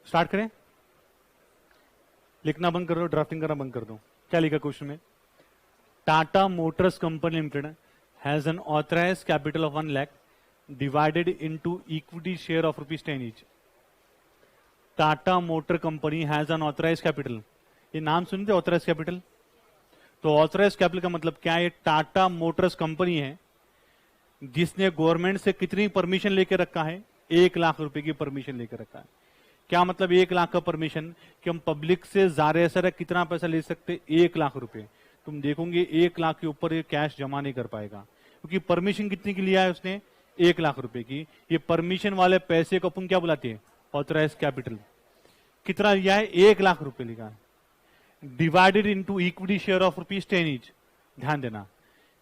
Start करें, लिखना बंद कर दो, ड्राफ्टिंग करना बंद कर दो। क्या लिखा क्वेश्चन में? Tata Motors company limited has N authorised capital of 1 lakh divided into equity share of ₹10 each. Tata motor company has N authorised capital, ये नाम सुनते ऑथराइज्ड कैपिटल? तो ऑथराइज्ड कैपिटल का मतलब क्या है? टाटा मोटर्स कंपनी है जिसने गवर्नमेंट से कितनी परमिशन लेके रखा है? 1 लाख रुपए की परमिशन लेकर रखा है। क्या मतलब 1 लाख का परमिशन? कि हम पब्लिक से ज़्यादा से कितना पैसा ले सकते? 1 लाख रुपए। तुम देखोगे 1 लाख के ऊपर ये कैश जमा नहीं कर पाएगा, क्योंकि परमिशन कितनी की लिया है उसने? 1 लाख रुपए की। ये परमिशन वाले पैसे को अपन क्या बुलाते हैं? Authorise capital. कितना लिया है? 1 लाख रुपए लिखा है, divided into equity share of ₹10 each. ध्यान देना,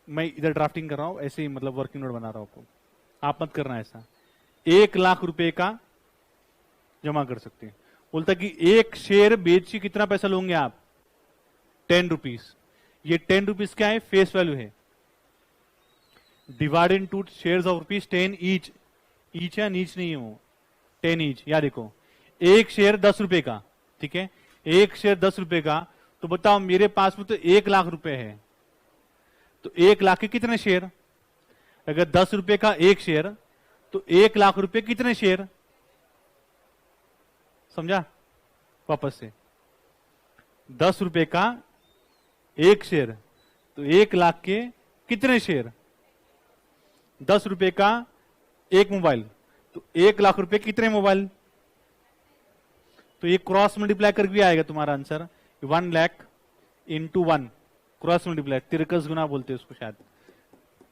मैं इधर ड्राफ्टिंग कर रहा हूं, ऐसे ही मतलब वर्किंग नोट बना रहा हूं आपको, आप मत करना ऐसा। 1 लाख रुपए का जमा कर सकते हैं। बोलता कि एक शेयर बेच के कितना पैसा लोगे आप? 10 रुपीज। ये 10 रुपीज क्या है? फेस वैल्यू है, divided into shares of ₹10 each. Each या नीच नहीं है वो, 10 ईच। या देखो, एक शेयर 10 रुपए का, ठीक है, एक शेयर 10 रुपए का। तो बताओ मेरे पास में तो 1 लाख रुपए है, तो 1 लाख के कितने शेयर? अगर 10 रुपए का एक शेयर, तो 1 लाख रुपए कितने शेयर? समझा? वापस से, 10 रुपए का एक शेयर, तो 1 लाख के कितने शेयर? 10 रुपए का एक मोबाइल, तो 1 लाख रुपए कितने मोबाइल? तो ये क्रॉस मल्टीप्लाई करके भी आएगा तुम्हारा answer, 1 lakh into 1, cross multiply, 53 गुना बोलते हैं उसको शायद।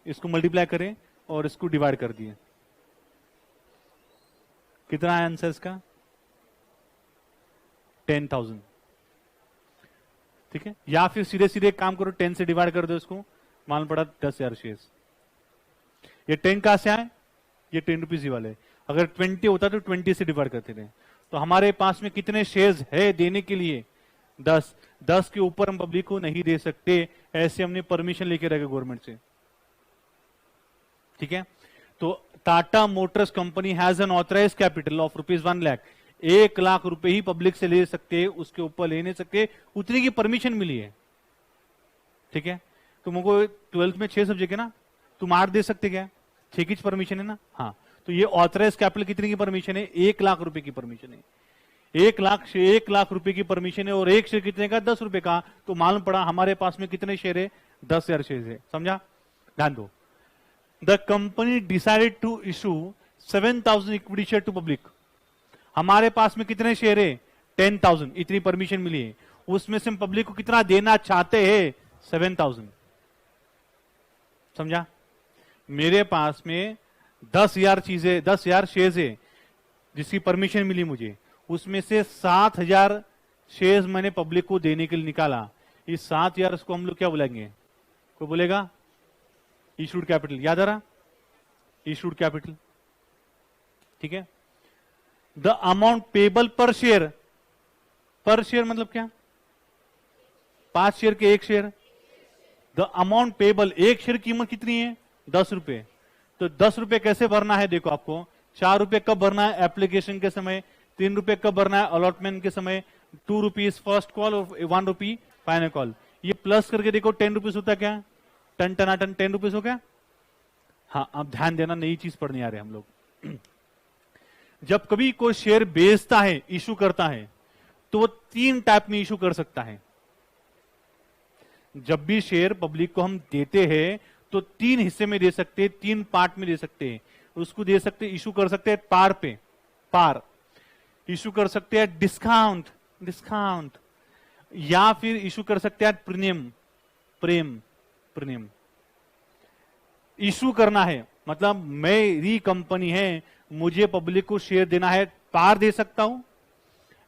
इसको मल्टीप्लाई करें और इसको डिवाइड कर दिए, कितना है आंसर इसका? 10,000। ठीक है, या फिर सीधे सीधे काम करो, 10 से डिवाइड कर दो इसको, मालूम पड़ा 10,000 शेयर्स। ये 10 कहां से आए? ये 10 रुपीज ही वाले। अगर 20 होता तो 20 से डिवाइड करते थे। तो हमारे पास में कितने शेयर्स है देने के लिए? 10। 10 के ऊपर हम पब्लिक को नहीं दे सकते, ऐसे हमने परमिशन लेके रखे गवर्नमेंट से। ठीक है, तो Tata Motors company has an authorise capital of ₹1 lakh. 1 lakh रुपए ही पब्लिक से ले सकते, उसके ऊपर ले नहीं सकते, उतनी की परमिशन मिली है। ठीक है, तुमको 12th में 6 सब्जेक्ट है ना, तुम 8 दे सकते क्या? 6 की परमिशन है ना। हाँ, तो ये ऑथराइज कैपिटल कितने की परमिशन है? 1 लाख रुपए की परमिशन है। 1 लाख रुपए की परमिशन है, और एक शेयर कितने का? 10 रुपए का। तो मालूम पड़ा हमारे पास में कितने शेयर है? 10,000 शेयर है। समझा? ध्यान दो। The company decided to issue 7,000 equity share to public. हमारे पास में कितने शेयर है? 10,000, इतनी परमिशन मिली है। उसमें से हम पब्लिक को कितना देना चाहते हैं? 7,000। समझा? मेरे पास में 10,000 चीजें, 10,000 शेयर्स है जिसकी परमिशन मिली मुझे, उसमें से 7,000 शेयर्स मैंने पब्लिक को देने के लिए निकाला। इस 7,000 को हम लोग क्या बुलाएंगे? कोई बोलेगा? Issued capital. याद आ रहा? Issued capital. ठीक है, द अमाउंट पेबल पर शेयर। पर शेयर मतलब क्या? 5 शेयर के एक शेयर। द अमाउंट पेबल, एक शेयर कीमत कितनी है? 10 रुपए। तो 10 रुपए कैसे भरना है? देखो आपको 4 रुपए कब भरना है? एप्लीकेशन के समय। 3 रुपए कब भरना है? अलॉटमेंट के समय। 2 रुपीज फर्स्ट कॉल और 1 रुपी फाइनल कॉल। ये प्लस करके देखो 10 रुपीज होता क्या? टन टनाटन 10 रुपीज हो गया। हाँ, अब ध्यान देना, नई चीज पढ़ने आ रहे हम लोग। जब कभी कोई शेयर बेचता है, इशू करता है, तो वो 3 टाइप में इशू कर सकता है। जब भी शेयर पब्लिक को हम देते हैं तो 3 हिस्से में दे सकते हैं, 3 पार्ट में दे सकते हैं। उसको दे सकते, इशू कर सकते हैं पार पे, पार इशू कर सकते हैं, डिस्काउंट, डिस्काउंट, या फिर इशू कर सकते हैं प्रीमियम, प्रेम, प्रीमियम। इशू करना है मतलब मेरी कंपनी है, मुझे पब्लिक को शेयर देना है, पार दे सकता हूं,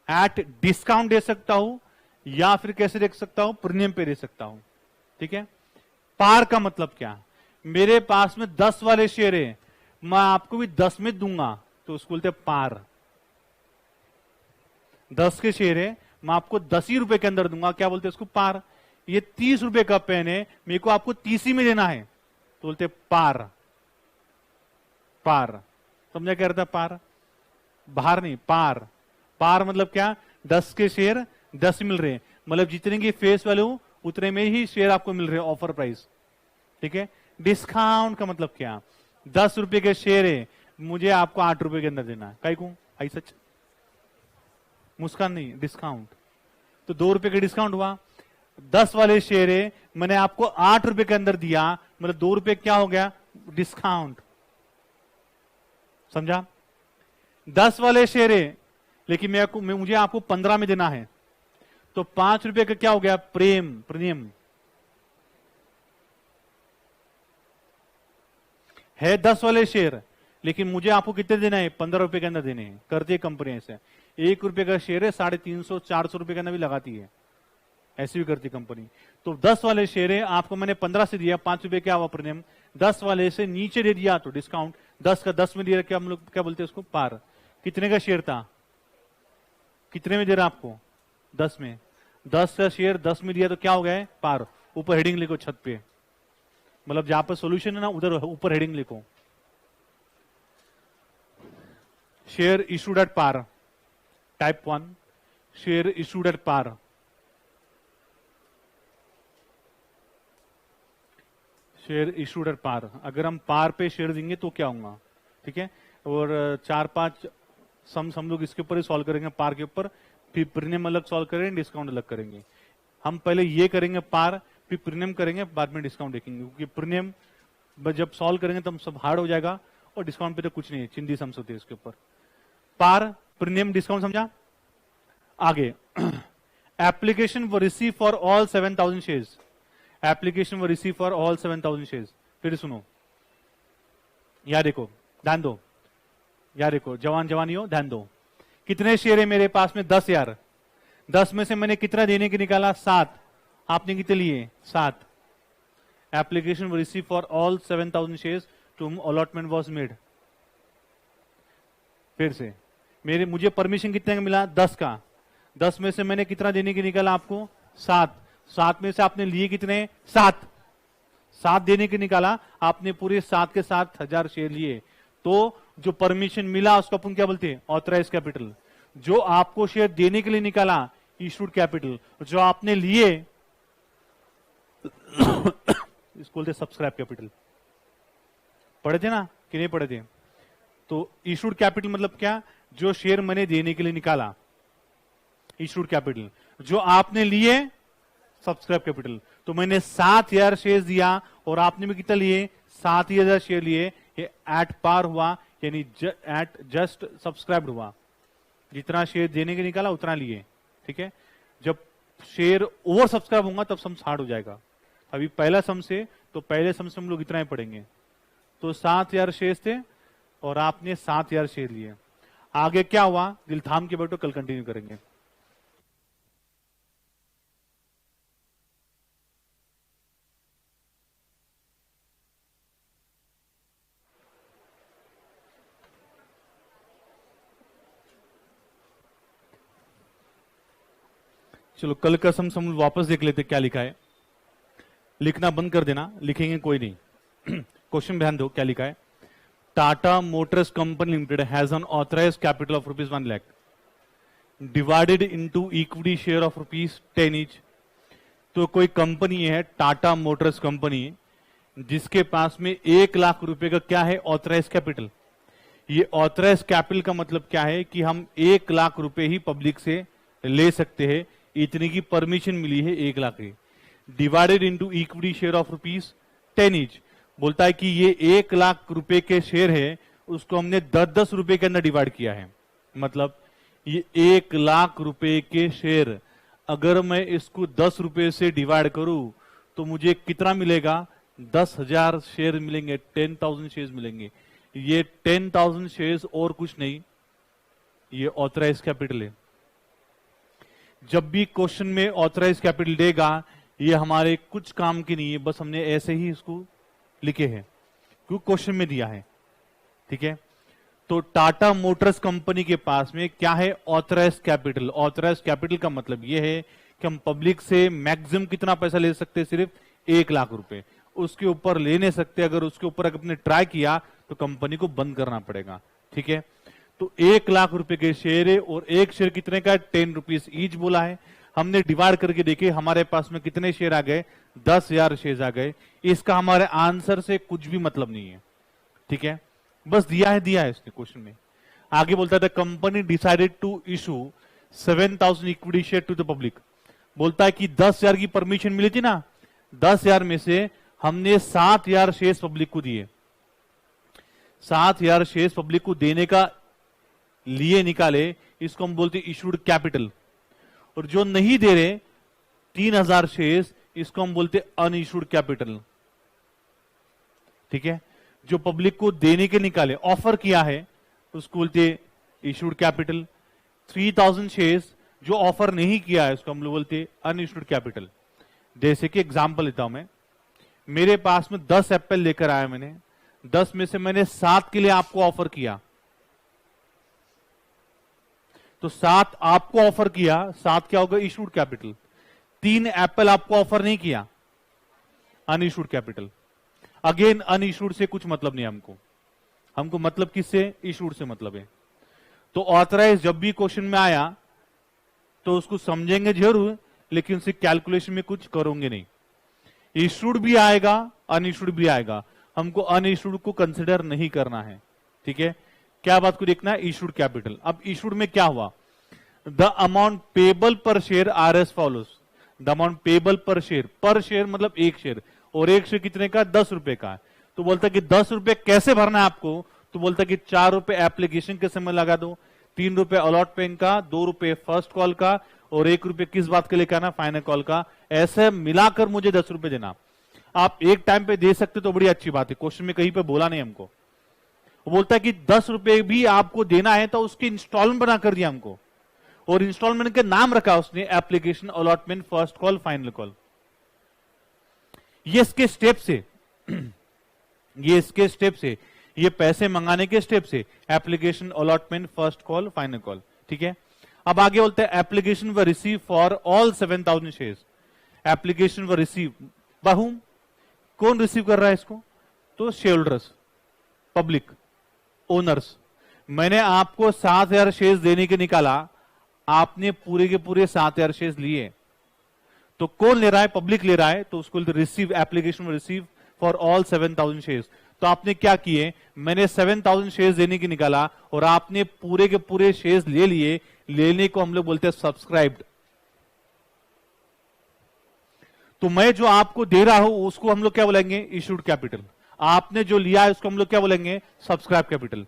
एट डिस्काउंट दे सकता हूं, या फिर कैसे दे सकता हूं? प्रीमियम पे दे सकता हूं। ठीक है, पार का मतलब क्या? मेरे पास में 10 वाले शेयर है, मैं आपको भी 10 में दूंगा, तो उसको बोलते हैं पार। 10 के शेयर है, मैं आपको 10 ही रुपए के अंदर दूंगा, क्या बोलते हैं उसको? पार। ये 30 रुपए का पेन है, मेरे को आपको 30 ही में देना है, तो बोलते हैं पार। पार समझा क्या रहता? पार, बाहर नहीं, पार। पार मतलब क्या, 10 के शेयर 10 मिल रहे हैं, मतलब जितने की फेस वैल्यू उतने में ही शेयर आपको मिल रहे हैं ऑफर प्राइस। ठीक है। डिस्काउंट का मतलब क्या, 10 रुपए के शेयर है, मुझे आपको 8 रुपए के अंदर देना है, कई को आई सच, मुस्कान नहीं, डिस्काउंट। तो 2 रुपए का डिस्काउंट हुआ, 10 वाले शेयर है, मैंने आपको 8 रुपए के अंदर दिया, मतलब 2 रुपए क्या हो गया, डिस्काउंट। समझा। 10 वाले शेयर है, लेकिन मुझे आपको 15 में देना है, तो 5 रुपए का क्या हो गया, प्रीमियम है। 10 वाले शेयर, लेकिन मुझे आपको कितने देना है, 15 रुपए के अंदर देने हैं। करती है कंपनी ऐसे, 1 रुपए का शेयर है, 350 400 रुपए के अंदर भी लगाती है, ऐसी भी करती कंपनी। तो 10 वाले शेयर है, आपको मैंने 15 से दिया, 5 रुपए क्या हुआ प्रीमियम, 10 वाले से नीचे दे दिया तो डिस्काउंट, 10 का 10 में दिया, क्या हम लोग क्या बोलते हैं उसको, पार। कितने का शेयर था, कितने में दे रहा आपको, 10 में, 10 का शेयर 10 में दिया तो क्या हो गया है, पार। ऊपर हेडिंग लिखो छत पे, मतलब जहां पर सोल्यूशन है ना उधर ऊपर हेडिंग लिखो, share issued at par, type 1 share issued at par. Share issued at par, अगर हम पार पे शेयर देंगे तो क्या होगा, ठीक है। और 4-5 हम लोग इसके ऊपर ही सॉल्व करेंगे, पार के ऊपर, फिर प्रीमियम अलग सॉल्व करेंगे, डिस्काउंट अलग करेंगे। हम पहले ये करेंगे पार, फिर प्रीमियम करेंगे, बाद में डिस्काउंट देखेंगे, क्योंकि प्रीमियम जब सॉल्व करेंगे तब सब हार्ड हो जाएगा, और डिस्काउंट पे तो कुछ नहीं है, चिंदी सम्स होती है इसके ऊपर। पार, प्रीमियम, डिस्काउंट, समझा। आगे application were receive for all 7000 shares, application were receive for all 7000 shares. फिर सुनो, याद देखो, ध्यान दो, याद देखो, जवान हो, ध्यान दो। कितने शेयर है मेरे पास में, 10 यार, 10 में से मैंने कितना देने की निकाला, 7, आपने कितने लिए, 7। Application were receive for all 7000 shares to allotment was made. फिर से मुझे परमिशन कितने का मिला, 10 का, 10 में से मैंने कितना देने की निकाला आपको, 7, 7 में से आपने लिए कितने, 7 देने की निकाला आपने, पूरे 7 के 7,000 शेयर लिए, तो जो परमिशन मिला उसको अपन क्या बोलते हैं, ऑथराइज कैपिटल। जो आपको शेयर देने के लिए निकाला, इशूड कैपिटल। जो आपने लिए इसको बोलते सब्सक्राइब कैपिटल। पढ़े थे ना कि नहीं पढ़े थे। तो इशूड कैपिटल मतलब क्या, जो शेयर मैंने देने के लिए निकाला, इशूड कैपिटल। जो आपने लिए, सब्सक्राइब कैपिटल। तो मैंने 7,000 शेयर दिया, और आपने भी कितना लिए, 7,000 शेयर लिए, ये एट पार हुआ, यानी एट जस्ट सब्सक्राइब्ड हुआ। जितना शेयर देने के निकाला उतना लिए, ठीक है। जब शेयर ओवर सब्सक्राइब होगा तब सम हार्ड हो जाएगा। अभी पहला सम से, तो पहले सम से हम लोग इतना ही पढ़ेंगे। तो 7,000 शेयर थे, और आपने 7,000 शेयर लिए। आगे क्या हुआ, दिल थाम के बैठो, कल कंटिन्यू करेंगे। चलो कल का सम वापस देख लेते क्या लिखा है। लिखना बंद कर देना, लिखेंगे कोई नहीं। क्वेश्चन ध्यान दो क्या लिखा है। Tata Motors company limited has an authorise capital of ₹1 lakh divided into equity share of ₹10 each. तो कोई कंपनी है, टाटा मोटर्स कंपनी, जिसके पास में 1 लाख रुपए का क्या है, ऑथराइज कैपिटल। ये ऑथराइज कैपिटल का मतलब क्या है कि हम 1 लाख रुपए ही पब्लिक से ले सकते हैं, इतनी की परमिशन मिली है 1 लाख की। Divided into equity share of ₹10 each. बोलता है कि ये 1 लाख रुपए के शेयर है, उसको हमने 10-10 रुपए के अंदर डिवाइड किया है। मतलब ये 1 लाख रुपए के शेयर, अगर मैं इसको 10 रुपए से डिवाइड करूं तो मुझे कितना मिलेगा, 10,000 शेयर मिलेंगे, 10,000 शेयर मिलेंगे। ये 10,000 शेयर और कुछ नहीं, ये ऑथराइज कैपिटल है। जब भी क्वेश्चन में ऑथराइज कैपिटल देगा, ये हमारे कुछ काम की नहीं है, बस हमने ऐसे ही इसको लिखे हैं क्योंकि क्वेश्चन में दिया है, ठीक है। तो टाटा मोटर्स कंपनी के पास में क्या है, ऑथराइज कैपिटल। ऑथराइज कैपिटल का मतलब यह है कि हम पब्लिक से मैक्सिमम कितना पैसा ले सकते हैं, सिर्फ 1 लाख रुपए। उसके ऊपर ले नहीं सकते, अगर उसके ऊपर आपने ट्राई किया तो कंपनी को बंद करना पड़ेगा, ठीक है। तो 1 लाख रुपए के शेयर है और एक शेयर कितने का है, 10 रुपीज ईच बोला है। हमने डिवाइड करके देखे हमारे पास में कितने शेयर आ गए, 10,000 शेयर आ गए। इसका हमारे आंसर से कुछ भी मतलब नहीं है, ठीक है, बस दिया है इसने क्वेश्चन में। आगे बोलता था company decided to issue 7,000 equity share to the public. बोलता है कि 10,000 की परमिशन मिली थी ना, 10,000 में से हमने 7,000 शेयर पब्लिक को दिए। 7,000 शेयर पब्लिक को देने का लिए निकाले, इसको हम बोलते इशूड कैपिटल। और जो नहीं दे रहे 3,000 शेयर, इसको हम बोलते अनइशूड कैपिटल, ठीक है। जो पब्लिक को देने के निकाले, ऑफर किया है, उसको बोलते इशूड कैपिटल। 3,000 शेयर्स जो ऑफर नहीं किया है, उसको हम लोग बोलते अनइशूड कैपिटल। जैसे कि एग्जांपल लेता हूं मैं, मेरे पास में 10 एप्पल लेकर आया मैंने, 10 में से मैंने 7 के लिए आपको ऑफर किया, तो 7 आपको ऑफर किया, 7 क्या होगा, इशूड कैपिटल। 3 एप्पल आपको ऑफर नहीं किया, अनइशूड कैपिटल। अगेन अनइशूड से कुछ मतलब नहीं हमको मतलब किससे, इशूड से मतलब है। तो ऑथराइज जब भी क्वेश्चन में आया तो उसको समझेंगे जरूर, लेकिन उससे कैलकुलेशन में कुछ करोगे नहीं। इशूड भी आएगा, अनइशूड भी आएगा, हमको अनइशूड को कंसिडर नहीं करना है, ठीक है। क्या बात को देखना है, इशूड कैपिटल। अब इशूड में क्या हुआ, द अमाउंट पेबल पर share R S follows. The amount payable पर शेयर मतलब एक शेयर, और एक शेयर कितने का, 10 रुपए का है। तो बोलता है कि 10 रुपए कैसे भरना है आपको, तो बोलता है कि 4 रुपए एप्लीकेशन के समय लगा दो, 3 रुपए अलॉटमेंट का, 2 रुपए फर्स्ट कॉल का, और 1 रुपए किस बात के लिए कहना, फाइनल कॉल का। ऐसे मिलाकर मुझे 10 रुपए देना। आप एक टाइम पे दे सकते तो बड़ी अच्छी बात है, क्वेश्चन में कहीं पे बोला नहीं हमको। वो बोलता है कि 10 रुपए भी आपको देना है, तो उसकी इंस्टॉलमेंट बना कर दिया हमको, और इंस्टॉलमेंट के नाम रखा उसने, application, allotment, first call, final call. ये इसके स्टेप से ये पैसे मंगाने के स्टेप से, application, allotment, first call, final call, ठीक है। अब आगे बोलते हैं एप्लीकेशन व receive for all 7,000 shares. Application व रिसीव बाय whom? कौन रिसीव कर रहा है इसको, तो शेयर होल्डर्स, पब्लिक, ओनर्स। मैंने आपको 7,000 शेयर्स देने के निकाला, आपने पूरे के पूरे 7,000 शेयर्स लिए, तो कौन ले रहा है, पब्लिक ले रहा है, तो उसको receive, application receive for all 7,000 shares. तो आपने क्या किए, मैंने 7,000 शेयर्स देने की निकाला, और आपने पूरे के पूरे शेयर्स ले लिए। लेने को हम लोग बोलते हैं सब्सक्राइब्ड। तो मैं जो आपको दे रहा हूं उसको हम लोग क्या बोलेंगे, इशूड कैपिटल। आपने जो लिया है उसको हम लोग क्या बोलेंगे, सब्सक्राइब कैपिटल।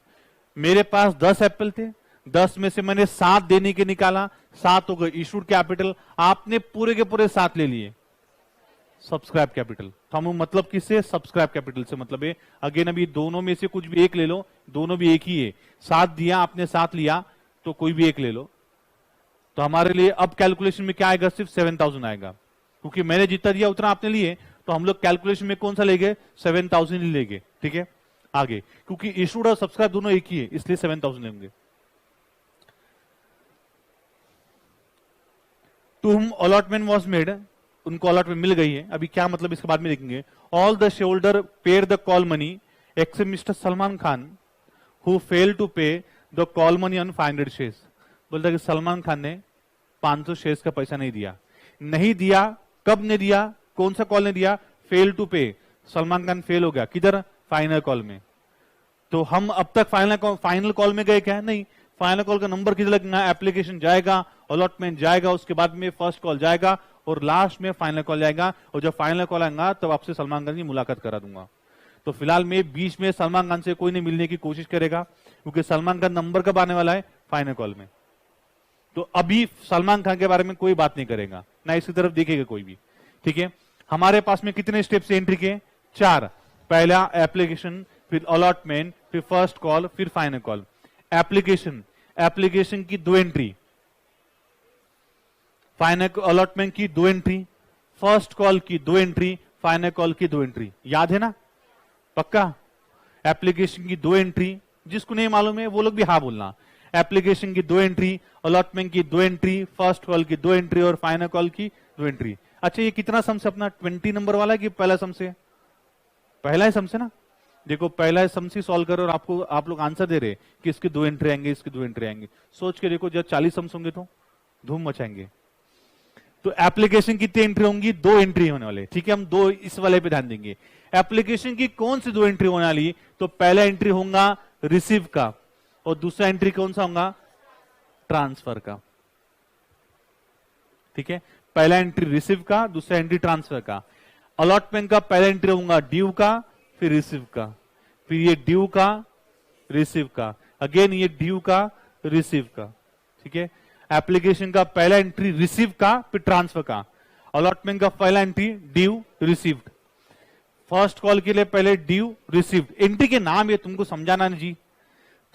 मेरे पास 10 एप्पल थे, 10 में से मैंने 7 देने के निकाला, 7 हो गए इशूड कैपिटल। आपने पूरे के पूरे 7 ले लिए, सब्सक्राइब कैपिटल। तो हम मतलब किससे, सब्सक्राइब कैपिटल से मतलब है। अगेन अभी दोनों में से कुछ भी एक ले लो, दोनों भी एक ही है। 7 दिया आपने, 7 लिया, तो कोई भी एक ले लो। तो हमारे लिए अब कैलकुलेशन में क्या आएगा, सिर्फ 7,000 आएगा, क्योंकि मैंने जितना दिया उतना आपने लिए। तो हम लोग कैलकुलेशन में कौन सा लेंगे, 7,000 ही लेंगे, ठीक है। आगे क्योंकि इशूड और सब्सक्राइब दोनों एक ही है, इसलिए 7,000 लेंगे। To whom allotment was made, उनको अलॉटमेंट मिल गई है। अभी क्या मतलब इसके बाद में देखेंगे। All the shareholder paid the call money except mister Salman Khan who fail to pay the call money on 500 shares. बोलता है कि सलमान खान ने 500 शेयर्स का पैसा नहीं दिया। नहीं दिया, कब ने दिया, कौन सा कॉल ने दिया, फेल टू पे। सलमान खान फेल हो गया किधर, फाइनल कॉल में। तो हम अब तक फाइनल कॉल में गए क्या, नहीं। फाइनल कॉल का नंबर किधर लगना, एप्लीकेशन जाएगा, अलॉटमेंट जाएगा, उसके बाद में फर्स्ट कॉल जाएगा, और लास्ट में फाइनल कॉल जाएगा। और जब फाइनल कॉल आएगा तब आपसे सलमान खान की मुलाकात करा दूंगा। तो फिलहाल में बीच में सलमान खान से कोई नहीं मिलने की कोशिश करेगा, क्योंकि सलमान खान नंबर कब आने वाला है, फाइनल कॉल में। तो अभी सलमान खान के बारे में कोई बात नहीं करेगा, ना इसकी तरफ देखेगा कोई भी, ठीक है। हमारे पास में कितने स्टेप से एंट्री के, 4। पहला एप्लीकेशन, फिर अलॉटमेंट, फिर फर्स्ट कॉल, फिर फाइनल कॉल। एप्लीकेशन की 2 एंट्री, फाइनल अलॉटमेंट की 2 एंट्री, फर्स्ट कॉल की 2 एंट्री, फाइनल कॉल की 2 एंट्री। याद है ना, पक्का। एप्लीकेशन की 2 एंट्री, जिसको नहीं मालूम है वो लोग भी हाँ बोलना। एप्लीकेशन की 2 एंट्री, अलॉटमेंट की 2 एंट्री, फर्स्ट कॉल की 2 एंट्री, और फाइनल कॉल की 2 एंट्री। अच्छा, ये कितना सम से अपना 20 नंबर वाला है कि पहला सम से, पहला ही सम से ना। देखो पहला समसी सॉल्व करो और आपको आप लोग आंसर दे रहे कि इसकी 2 एंट्री आएंगे, इसकी 2 एंट्री आएंगे। सोच के देखो जब 40 सम्स होंगे तो धूम मचाएंगे। तो एप्लीकेशन कितनी एंट्री होंगी? 2 एंट्री होने वाले। ठीक है, हम 2 इस वाले पे ध्यान देंगे। एप्लीकेशन की कौन सी 2 एंट्री होने वाली? तो पहला एंट्री होगा रिसीव का और दूसरा एंट्री कौन सा होगा? ट्रांसफर का। ठीक है, पहला एंट्री रिसीव का, दूसरा एंट्री ट्रांसफर का। अलॉटमेंट का पहला एंट्री होगा ड्यू का, फिर रिसीव का, फिर ये ड्यू का, रिसीव का, अगेन ये ड्यू का, रिसीव का। ठीक है, एप्लीकेशन का पहला एंट्री रिसीव का, फिर ट्रांसफर का। अलॉटमेंट का पहला entry due received. First call के लिए पहले ड्यू रिसीव्ड। एंट्री के नाम ये तुमको समझाना नहीं जी,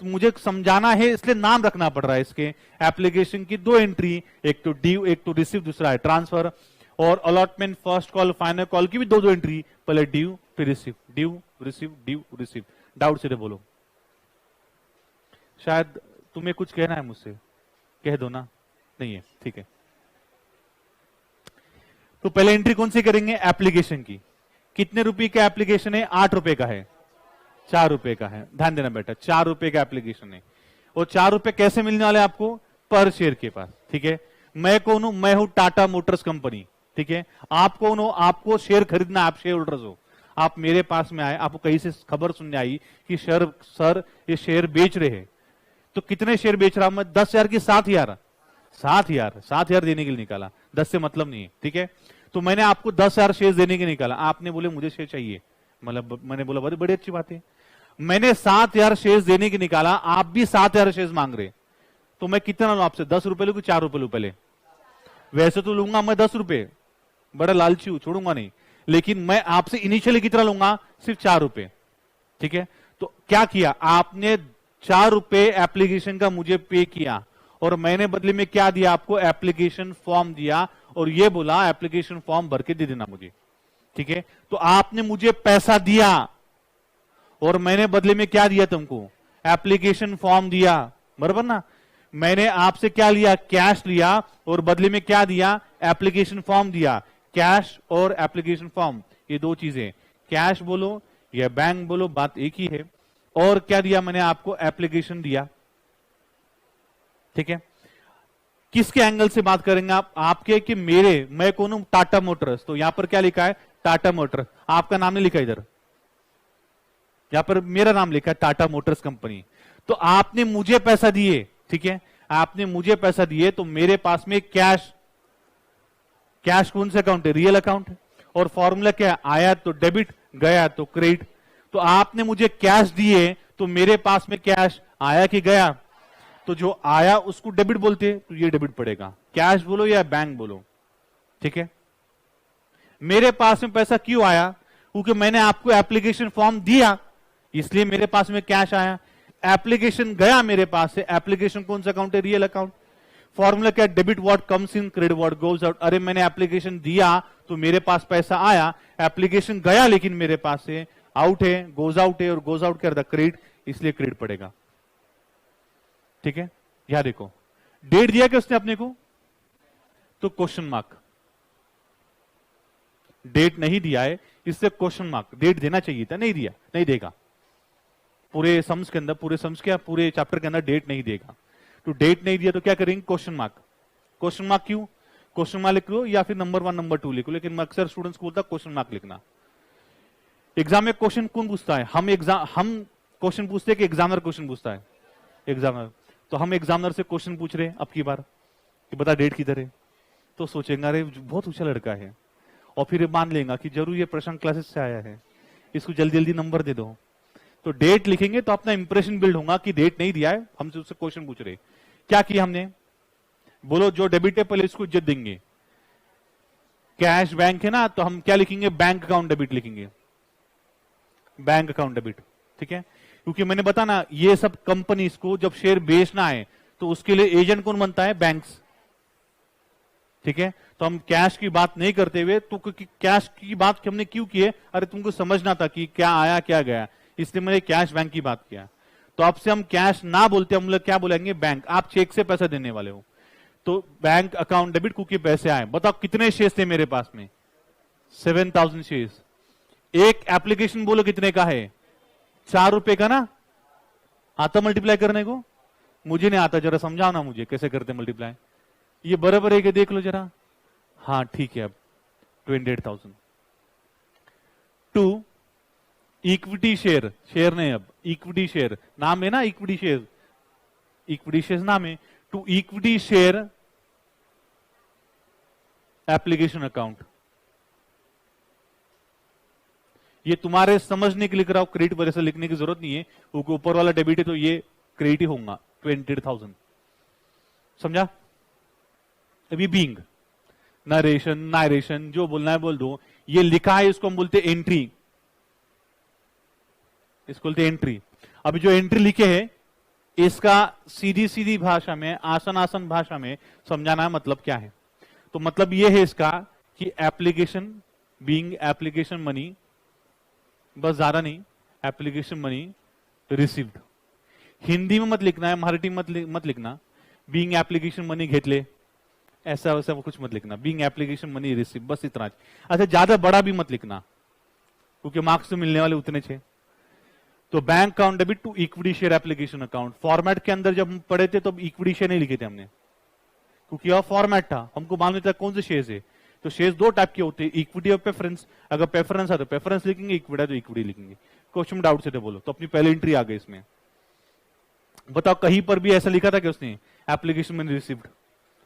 तो मुझे समझाना है इसलिए नाम रखना पड़ रहा है इसके। एप्लीकेशन की 2 एंट्री, एक तो ड्यू, एक तो रिसीव, दूसरा है ट्रांसफर। और allotment first call final call की भी 2 एंट्री, पहले ड्यू फिर receive, due receive, due receive. Doubt से बोलो, शायद तुम्हें कुछ कहना है मुझसे, कह दो ना। नहीं है, ठीक है। तो पहले एंट्री कौन सी करेंगे? एप्लीकेशन की। कितने रुपए का एप्लीकेशन है? 8 रुपए का है, 4 रुपए का है। ध्यान देना बेटा, 4 रुपए का एप्लीकेशन है। और 4 रुपए कैसे मिलने वाले आपको? पर शेयर के पास। ठीक है, मैं कौन हूं? मैं हूं टाटा मोटर्स कंपनी। ठीक है, आप कौन हो? आपको शेयर खरीदना, आप शेयर होल्डर्स हो। आप मेरे पास में आए, आपको कहीं से खबर सुनने आई कि सर ये शेयर बेच रहे हैं। तो कितने शेयर बेच रहा हूं मैं? 10,000 की 7,000? 7,000 देने के लिए निकाला, 10 से मतलब नहीं है। ठीक है, तो मैंने आपको 10,000 शेयर देने के लिए निकाला। आपने बोले मुझे शेयर चाहिए, मतलब मैंने बोला बड़ी अच्छी बात है। मैंने 7,000 शेयर देने की निकाला, आप भी 7,000 शेयर मांग रहे, तो मैं कितना लूं आपसे? 10 रुपए लूं कि 4 रुपए लूं? पहले वैसे तो लूंगा मैं 10 रुपए, बड़ा लालची हूं, छोड़ूंगा नहीं। लेकिन मैं आपसे इनिशियली कितना लूंगा? सिर्फ 4 रुपए। ठीक है, तो क्या किया आपने? 4 रुपए एप्लीकेशन का मुझे पे किया और मैंने बदले में क्या दिया आपको? एप्लीकेशन फॉर्म दिया और ये बोला एप्लीकेशन फॉर्म भर के दे देना मुझे। ठीक है, तो आपने मुझे पैसा दिया और मैंने बदले में क्या दिया तुमको? एप्लीकेशन फॉर्म दिया, बराबर ना? मैंने आपसे क्या लिया? कैश लिया और बदले में क्या दिया? एप्लीकेशन फॉर्म दिया। कैश और एप्लीकेशन फॉर्म, ये 2 चीजें, कैश बोलो या बैंक बोलो, बात एक ही है। और क्या दिया मैंने आपको? एप्लीकेशन दिया। ठीक है, किसके एंगल से बात करेंगे आप? आपके कि मेरे? मैं कौन हूं? टाटा मोटर्स। तो यहां पर क्या लिखा है? टाटा मोटर्स। आपका नाम नहीं लिखा इधर, यहां पर मेरा नाम लिखा है टाटा मोटर्स कंपनी। तो आपने मुझे पैसा दिए। ठीक है, आपने मुझे पैसा दिए तो मेरे पास में कैश कौन सा अकाउंट है? रियल अकाउंट है। और फॉर्मूला क्या है? आया तो डेबिट, गया तो क्रेडिट। तो आपने मुझे कैश दिए तो मेरे पास में कैश आया कि गया? तो जो आया उसको डेबिट बोलते हैं, तो ये डेबिट पड़ेगा। कैश बोलो या बैंक बोलो। ठीक है, मेरे पास में पैसा क्यों आया? क्योंकि मैंने आपको एप्लीकेशन फॉर्म दिया, इसलिए मेरे पास में कैश आया। एप्लीकेशन गया मेरे पास से, एप्लीकेशन कौन सा अकाउंट है? Real account. फॉर्मूला क्या? Debit what comes in, credit what goes out. अरे मैंने एप्लीकेशन दिया तो मेरे पास पैसा आया, एप्लीकेशन गया लेकिन मेरे पास से आउट है, गोज आउट है, और गोज आउट कर द क्रेडिट, इसलिए क्रेडिट पड़ेगा। ठीक है, यहां देखो डेट दिया क्या उसने अपने को? तो क्वेश्चन मार्क। डेट नहीं दिया है, इससे क्वेश्चन मार्क। डेट देना चाहिए था, नहीं दिया, नहीं देगा। पूरे सम्स के अंदर, पूरे चैप्टर के अंदर डेट नहीं देगा। तो डेट नहीं दिया तो क्या करेंगे? Question mark. क्वेश्चन मार्क क्यों? क्वेश्चन मार्क लिख लो या फिर नंबर 1 नंबर 2 लिखो, लेकिन अक्सर स्टूडेंट्स को बोलता क्वेश्चन मार्क लिखना। एग्जाम में क्वेश्चन कौन पूछता है? हम क्वेश्चन पूछते हैं कि एग्जामिनर क्वेश्चन पूछता है? एग्जामिनर। तो हम एग्जामिनर से क्वेश्चन पूछ रहे हैं अब की बार कि बता डेट किधर है, तो सोचेंगे अरे बहुत ऊंचा लड़का है, और फिर मान लेगा कि जरूर ये प्रश्न क्लासेस से आया है, इसको जल्दी जल्दी नंबर दे दो। तो डेट लिखेंगे तो अपना इंप्रेशन बिल्ड होगा कि डेट नहीं दिया है, हमसे उससे क्वेश्चन पूछ रहे। क्या किया हमने? बोलो जो डेबिट है पहले इसको इज्जत देंगे। कैश बैंक है ना, तो हम क्या लिखेंगे? बैंक अकाउंट डेबिट लिखेंगे, बैंक अकाउंट डेबिट। ठीक है, क्योंकि मैंने बता ना, ये सब कंपनीज को जब शेयर बेचना है तो उसके लिए एजेंट कौन बनता है? बैंक्स। ठीक है, तो हम कैश की बात नहीं करते हुए, तो कैश की बात हमने क्यों की है? अरे तुमको समझना था कि क्या आया क्या गया, इसलिए मैंने कैश बैंक की बात किया। तो अब से हम कैश ना बोलते, हम लोग क्या बोलेंगे? बैंक। आप चेक से पैसा देने वाले हो, तो बैंक अकाउंट डेबिट, क्योंकि पैसे आए। बताओ कितने शेयर्स थे मेरे पास में? 7,000 शेयर्स। एक एप्लीकेशन बोलो कितने का है? ₹4 का ना, आता मल्टीप्लाई करने को? मुझे नहीं आता, जरा समझाओ ना मुझे कैसे करते मल्टीप्लाई। ये बराबर है कि देख लो जरा। हाँ ठीक है, अब 28,000 टू इक्विटी शेयर, शेयर नहीं अब इक्विटी शेयर, नाम है ना इक्विटी शेयर, इक्विटी शेयर नाम है, to equity share application account. ये तुम्हारे समझने के लिए कराओ, क्रेडिट वजह से लिखने की जरूरत नहीं है, क्योंकि ऊपर वाला डेबिट है तो ये क्रेडिट ही होगा। 28,000 समझा? अभी बीइंग, नरेशन नारेशन जो बोलना है बोल दो। ये लिखा है, इसको हम बोलते हैं एंट्री, इसको बोलते हैं एंट्री। अभी जो एंट्री लिखे है इसका सीधी सीधी भाषा में, आसान आसान भाषा में समझाना है मतलब क्या है। तो मतलब ये है इसका कि एप्लीकेशन बीइंग एप्लीकेशन मनी, बस ज्यादा नहीं, एप्लीकेशन मनी रिसीव्ड। हिंदी में मत लिखना है, मराठी मत लिखना। बीइंग एप्लीकेशन मनी घेतले, ऐसा वैसा कुछ मत लिखना। बीइंग एप्लीकेशन मनी रिसीव, बस इतना। अच्छा ज्यादा बड़ा भी मत लिखना, क्योंकि मार्क्स तो मिलने वाले उतने छे। तो bank account debit to equity share application account. Format के अंदर जब हम पढ़े थे तो इक्विटी शेयर नहीं लिखे थे हमने, क्योंकि यह फॉर्मेट था, हमको मालूम था कौन से शेयर है। तो शेयर्स दो टाइप के होते हैं, इक्विटी और प्रेफरेंस। अगर प्रेफरेंस है तो प्रेफरेंस लिखेंगे, इक्विटी है तो इक्विटी लिखेंगे। क्वेश्चन डाउट से तो बोलो, तो अपनी पहली एंट्री आ गई इसमें। बताओ कहीं पर भी ऐसा लिखा था क्या उसने एप्लीकेशन में रिसीव्ड?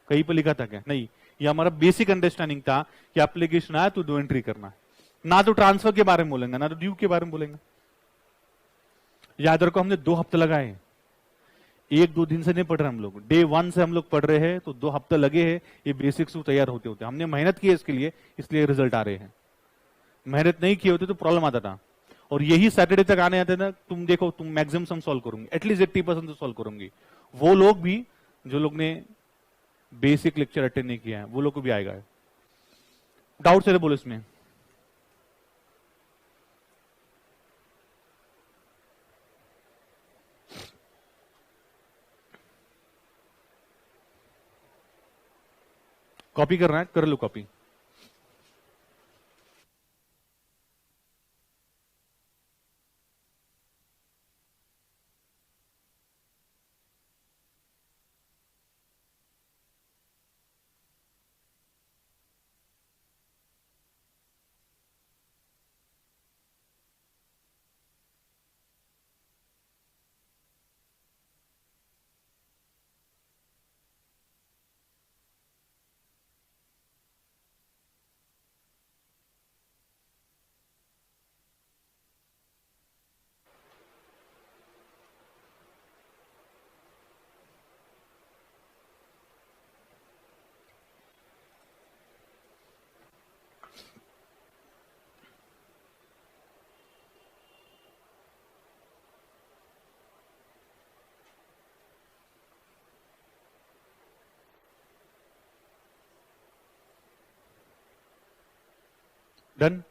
कहीं पर लिखा था क्या? नहीं। ये हमारा बेसिक अंडरस्टैंडिंग था कि एप्लीकेशन आया तो 2 एंट्री करना है, ना तो ट्रांसफर के बारे में बोलेंगे ना तो ड्यू के बारे में बोलेंगे। याद रखो हमने 2 हफ्ते लगाए, 1-2 दिन से नहीं पढ़ रहे हम लोग, डे 1 से हम लोग पढ़ रहे हैं, तो 2 हफ्ते लगे हैं ये बेसिक्स तैयार होते होते। हमने मेहनत की है इसके लिए, इसलिए रिजल्ट आ रहे हैं। मेहनत नहीं किए होते तो प्रॉब्लम आता था। और यही सैटरडे तक आने आते ना, तुम देखो तुम मैक्सिमम सम सॉल्व करूंगी, एटलीस्ट 80% तो सॉल्व करूंगी। वो लोग भी जो लोग ने बेसिक लेक्चर अटेंड नहीं किया है, वो लोग को भी आएगा। डाउट से बोलो इसमें। कॉपी करना है, कर लो कॉपी। डन।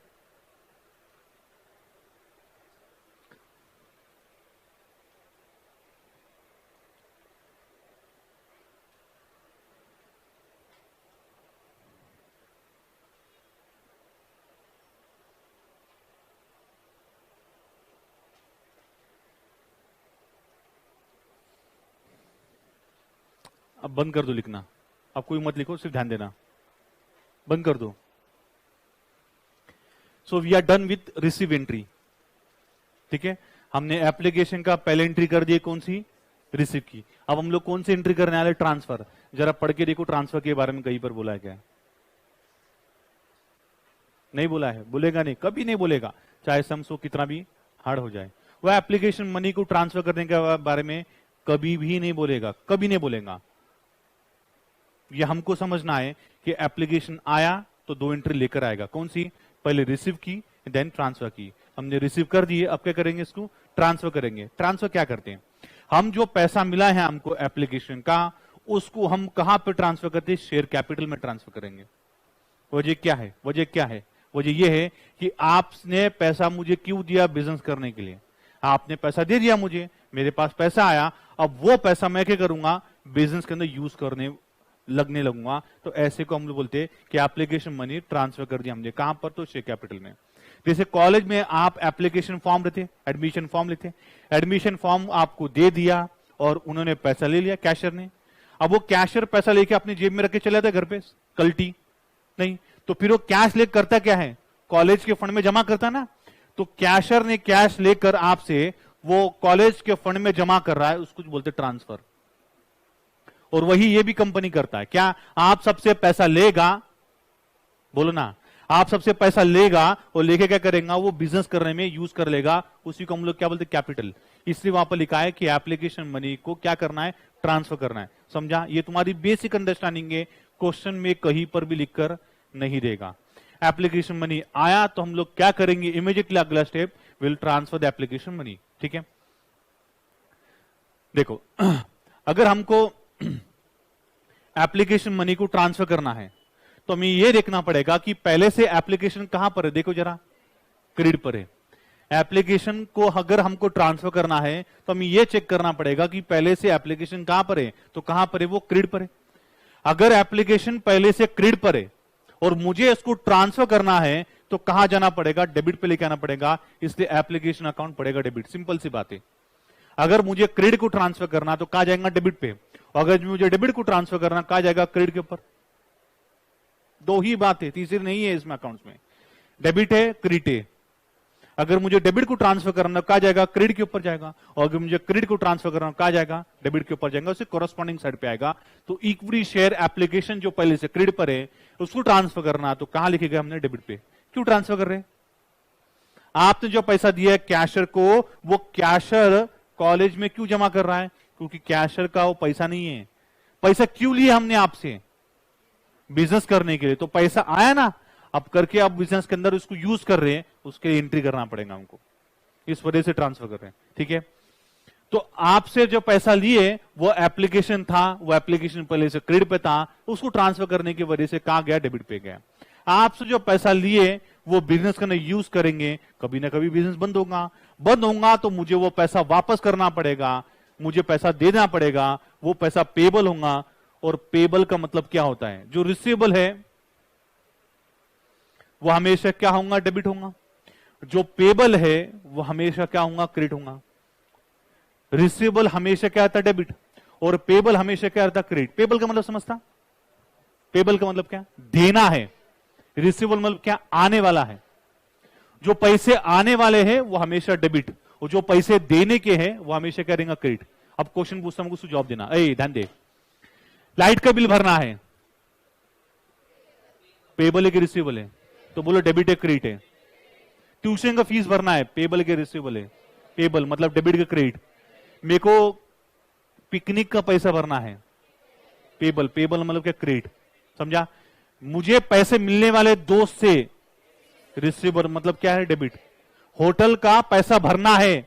अब बंद कर दो लिखना, अब कोई मत लिखो, सिर्फ ध्यान देना, बंद कर दो। So we are done with receive entry. ठीक है, हमने एप्लीकेशन का पहले एंट्री कर दी, कौन सी? रिसीव की। अब हम लोग कौन सी एंट्री करने वाले? ट्रांसफर। जरा पढ़ के देखो ट्रांसफर के बारे में कहीं पर बोला है क्या? नहीं बोला है, बोलेगा नहीं, कभी नहीं बोलेगा, चाहे समसो कितना भी हार्ड हो जाए। वह एप्लीकेशन मनी को ट्रांसफर करने के बारे में कभी भी नहीं बोलेगा, कभी नहीं बोलेगा। ये हमको समझना है कि एप्लीकेशन आया तो 2 एंट्री लेकर आएगा, कौन सी? पहले रिसीव की, देन ट्रांसफर की। हमने रिसीव कर दिए, अब क्या करेंगे? इसको ट्रांसफर करेंगे। ट्रांसफर क्या करते हैं? हम जो पैसा मिला है हमको एप्लीकेशन का, उसको हम कहां पर ट्रांसफर करते हैं? शेयर कैपिटल में ट्रांसफर करेंगे। वजह क्या है? वजह क्या है? वजह यह है कि आपने पैसा मुझे क्यों दिया? बिजनेस करने के लिए। आपने पैसा दे दिया मुझे, मेरे पास पैसा आया, अब वो पैसा मैं क्या करूंगा? बिजनेस के अंदर यूज करने लगने लगूंगा। तो ऐसे को हम लोग बोलते हैं कि एप्लीकेशन मनी ट्रांसफर कर दिया हमने, कहां पर? तो शेयर कैपिटल में। जैसे कॉलेज में आप एप्लीकेशन फॉर्म लेते, एडमिशन फॉर्म लेते, एडमिशन फॉर्म आपको दे दिया और उन्होंने पैसा ले लिया कैशियर ने। अब वो कैशियर पैसा लेके अपनी जेब में रख के चले जाता है घर पे, कल्टी नहीं, तो फिर वो कैश लेकर करता क्या है, कॉलेज के फंड में जमा करता ना। तो कैशियर ने कैश लेकर आपसे वो कॉलेज के फंड में जमा कर रहा है, उसको बोलते ट्रांसफर। और वही ये भी कंपनी करता है। क्या आप सबसे पैसा लेगा, बोलो ना, आप सबसे पैसा लेगा और लेके क्या करेगा, वो बिजनेस करने में यूज कर लेगा, उसी को हम लोग क्या बोलते हैं, कैपिटल। इसलिए वहां पर लिखा है कि एप्लीकेशन मनी को क्या करना है, ट्रांसफर करना है। समझा? ये तुम्हारी बेसिक अंडरस्टैंडिंग है, क्वेश्चन में कहीं पर भी लिखकर नहीं देगा। एप्लीकेशन मनी आया तो हम लोग क्या करेंगे, इमीडिएटली अगला step will transfer the application money. ठीक है, देखो अगर हमको एप्लीकेशन मनी को ट्रांसफर करना है तो हमें यह देखना पड़ेगा कि पहले से एप्लीकेशन कहां पर है। देखो जरा, क्रेडिट पर है। एप्लीकेशन को अगर हमको ट्रांसफर करना है तो हमें यह चेक करना पड़ेगा कि पहले से एप्लीकेशन कहां पर है, तो कहां पर है, वो क्रेडिट पर है। अगर एप्लीकेशन पहले से क्रेडिट पर है और मुझे इसको ट्रांसफर करना है तो कहां जाना पड़ेगा, डेबिट पे लेके आना पड़ेगा, इसलिए एप्लीकेशन अकाउंट पड़ेगा डेबिट। सिंपल सी बात है। अगर मुझे क्रेडिट को ट्रांसफर करना तो कहां जाएगा, डेबिट पे। अगर मुझे डेबिट को ट्रांसफर करना कहां जाएगा, क्रेडिट के ऊपर। दो ही बात है, तीसरी नहीं है इसमें अकाउंट्स में। डेबिट है, क्रेडिट है। अगर मुझे डेबिट को ट्रांसफर करना कहां जाएगा, क्रेडिट के ऊपर जाएगा। और अगर मुझे क्रेडिट को ट्रांसफर करना कहां जाएगा, डेबिट के ऊपर जाएगा, उससे कोरस्पॉन्डिंग साइड पे आएगा। तो इक्विटी शेयर एप्लीकेशन जो पहले से क्रेडिट पर है उसको ट्रांसफर करना तो कहां लिखेगा हमने, डेबिट पे। क्यों ट्रांसफर कर रहे हैं, आपने जो पैसा दिया है कैशियर को, वो कैशियर कॉलेज में क्यों जमा कर रहा है, क्योंकि कैशियर का वो पैसा नहीं है। पैसा क्यों लिया हमने आपसे, बिजनेस करने के लिए। तो पैसा आया ना, अब करके आप बिजनेस के अंदर उसको यूज कर रहे हैं, उसके लिए एंट्री करना पड़ेगा हमको, इस वजह से ट्रांसफर कर रहे हैं। ठीक है, तो आपसे जो पैसा लिए वो एप्लीकेशन था, वो एप्लीकेशन पहले से क्रेडिट पे था, उसको ट्रांसफर करने की वजह से कहां गया, डेबिट पे गया। आपसे जो पैसा लिए वो बिजनेस करने यूज करेंगे, कभी ना कभी बिजनेस बंद होगा तो मुझे वो पैसा वापस करना पड़ेगा, मुझे पैसा देना पड़ेगा, वो पैसा पेबल होगा। और पेबल का मतलब क्या होता है, जो रिसीवेबल है वो हमेशा क्या होगा, डेबिट होगा। जो पेबल है वो हमेशा क्या होगा, क्रेडिट होगा। रिसीवेबल हमेशा क्या आता है, डेबिट, और पेबल हमेशा क्या आता है, क्रेडिट। पेबल का मतलब समझता, पेबल का मतलब क्या, देना है। रिसीवेबल मतलब क्या, आने वाला है। जो पैसे आने वाले हैं वो हमेशा डेबिट, और जो पैसे देने के हैं वो हमेशा क्या रहेगा, क्रेडिट। अब क्वेश्चन पूछता हूं, उसको जवाब देना। ध्यान दे, लाइट का बिल भरना है, पेबल है कि रिसीवेबल है, तो बोलो डेबिट है, क्रेडिट है। ट्यूशन का फीस भरना है, पेबल के रिसीवेबल है, पेबल मतलब डेबिट का क्रेडिट। मेरे को पिकनिक का पैसा भरना है, पेबल, पेबल मतलब क्या, क्रेडिट। समझा? मुझे पैसे मिलने वाले दोस्त से, रिसीवेबल मतलब क्या है, डेबिट। होटल का पैसा भरना है,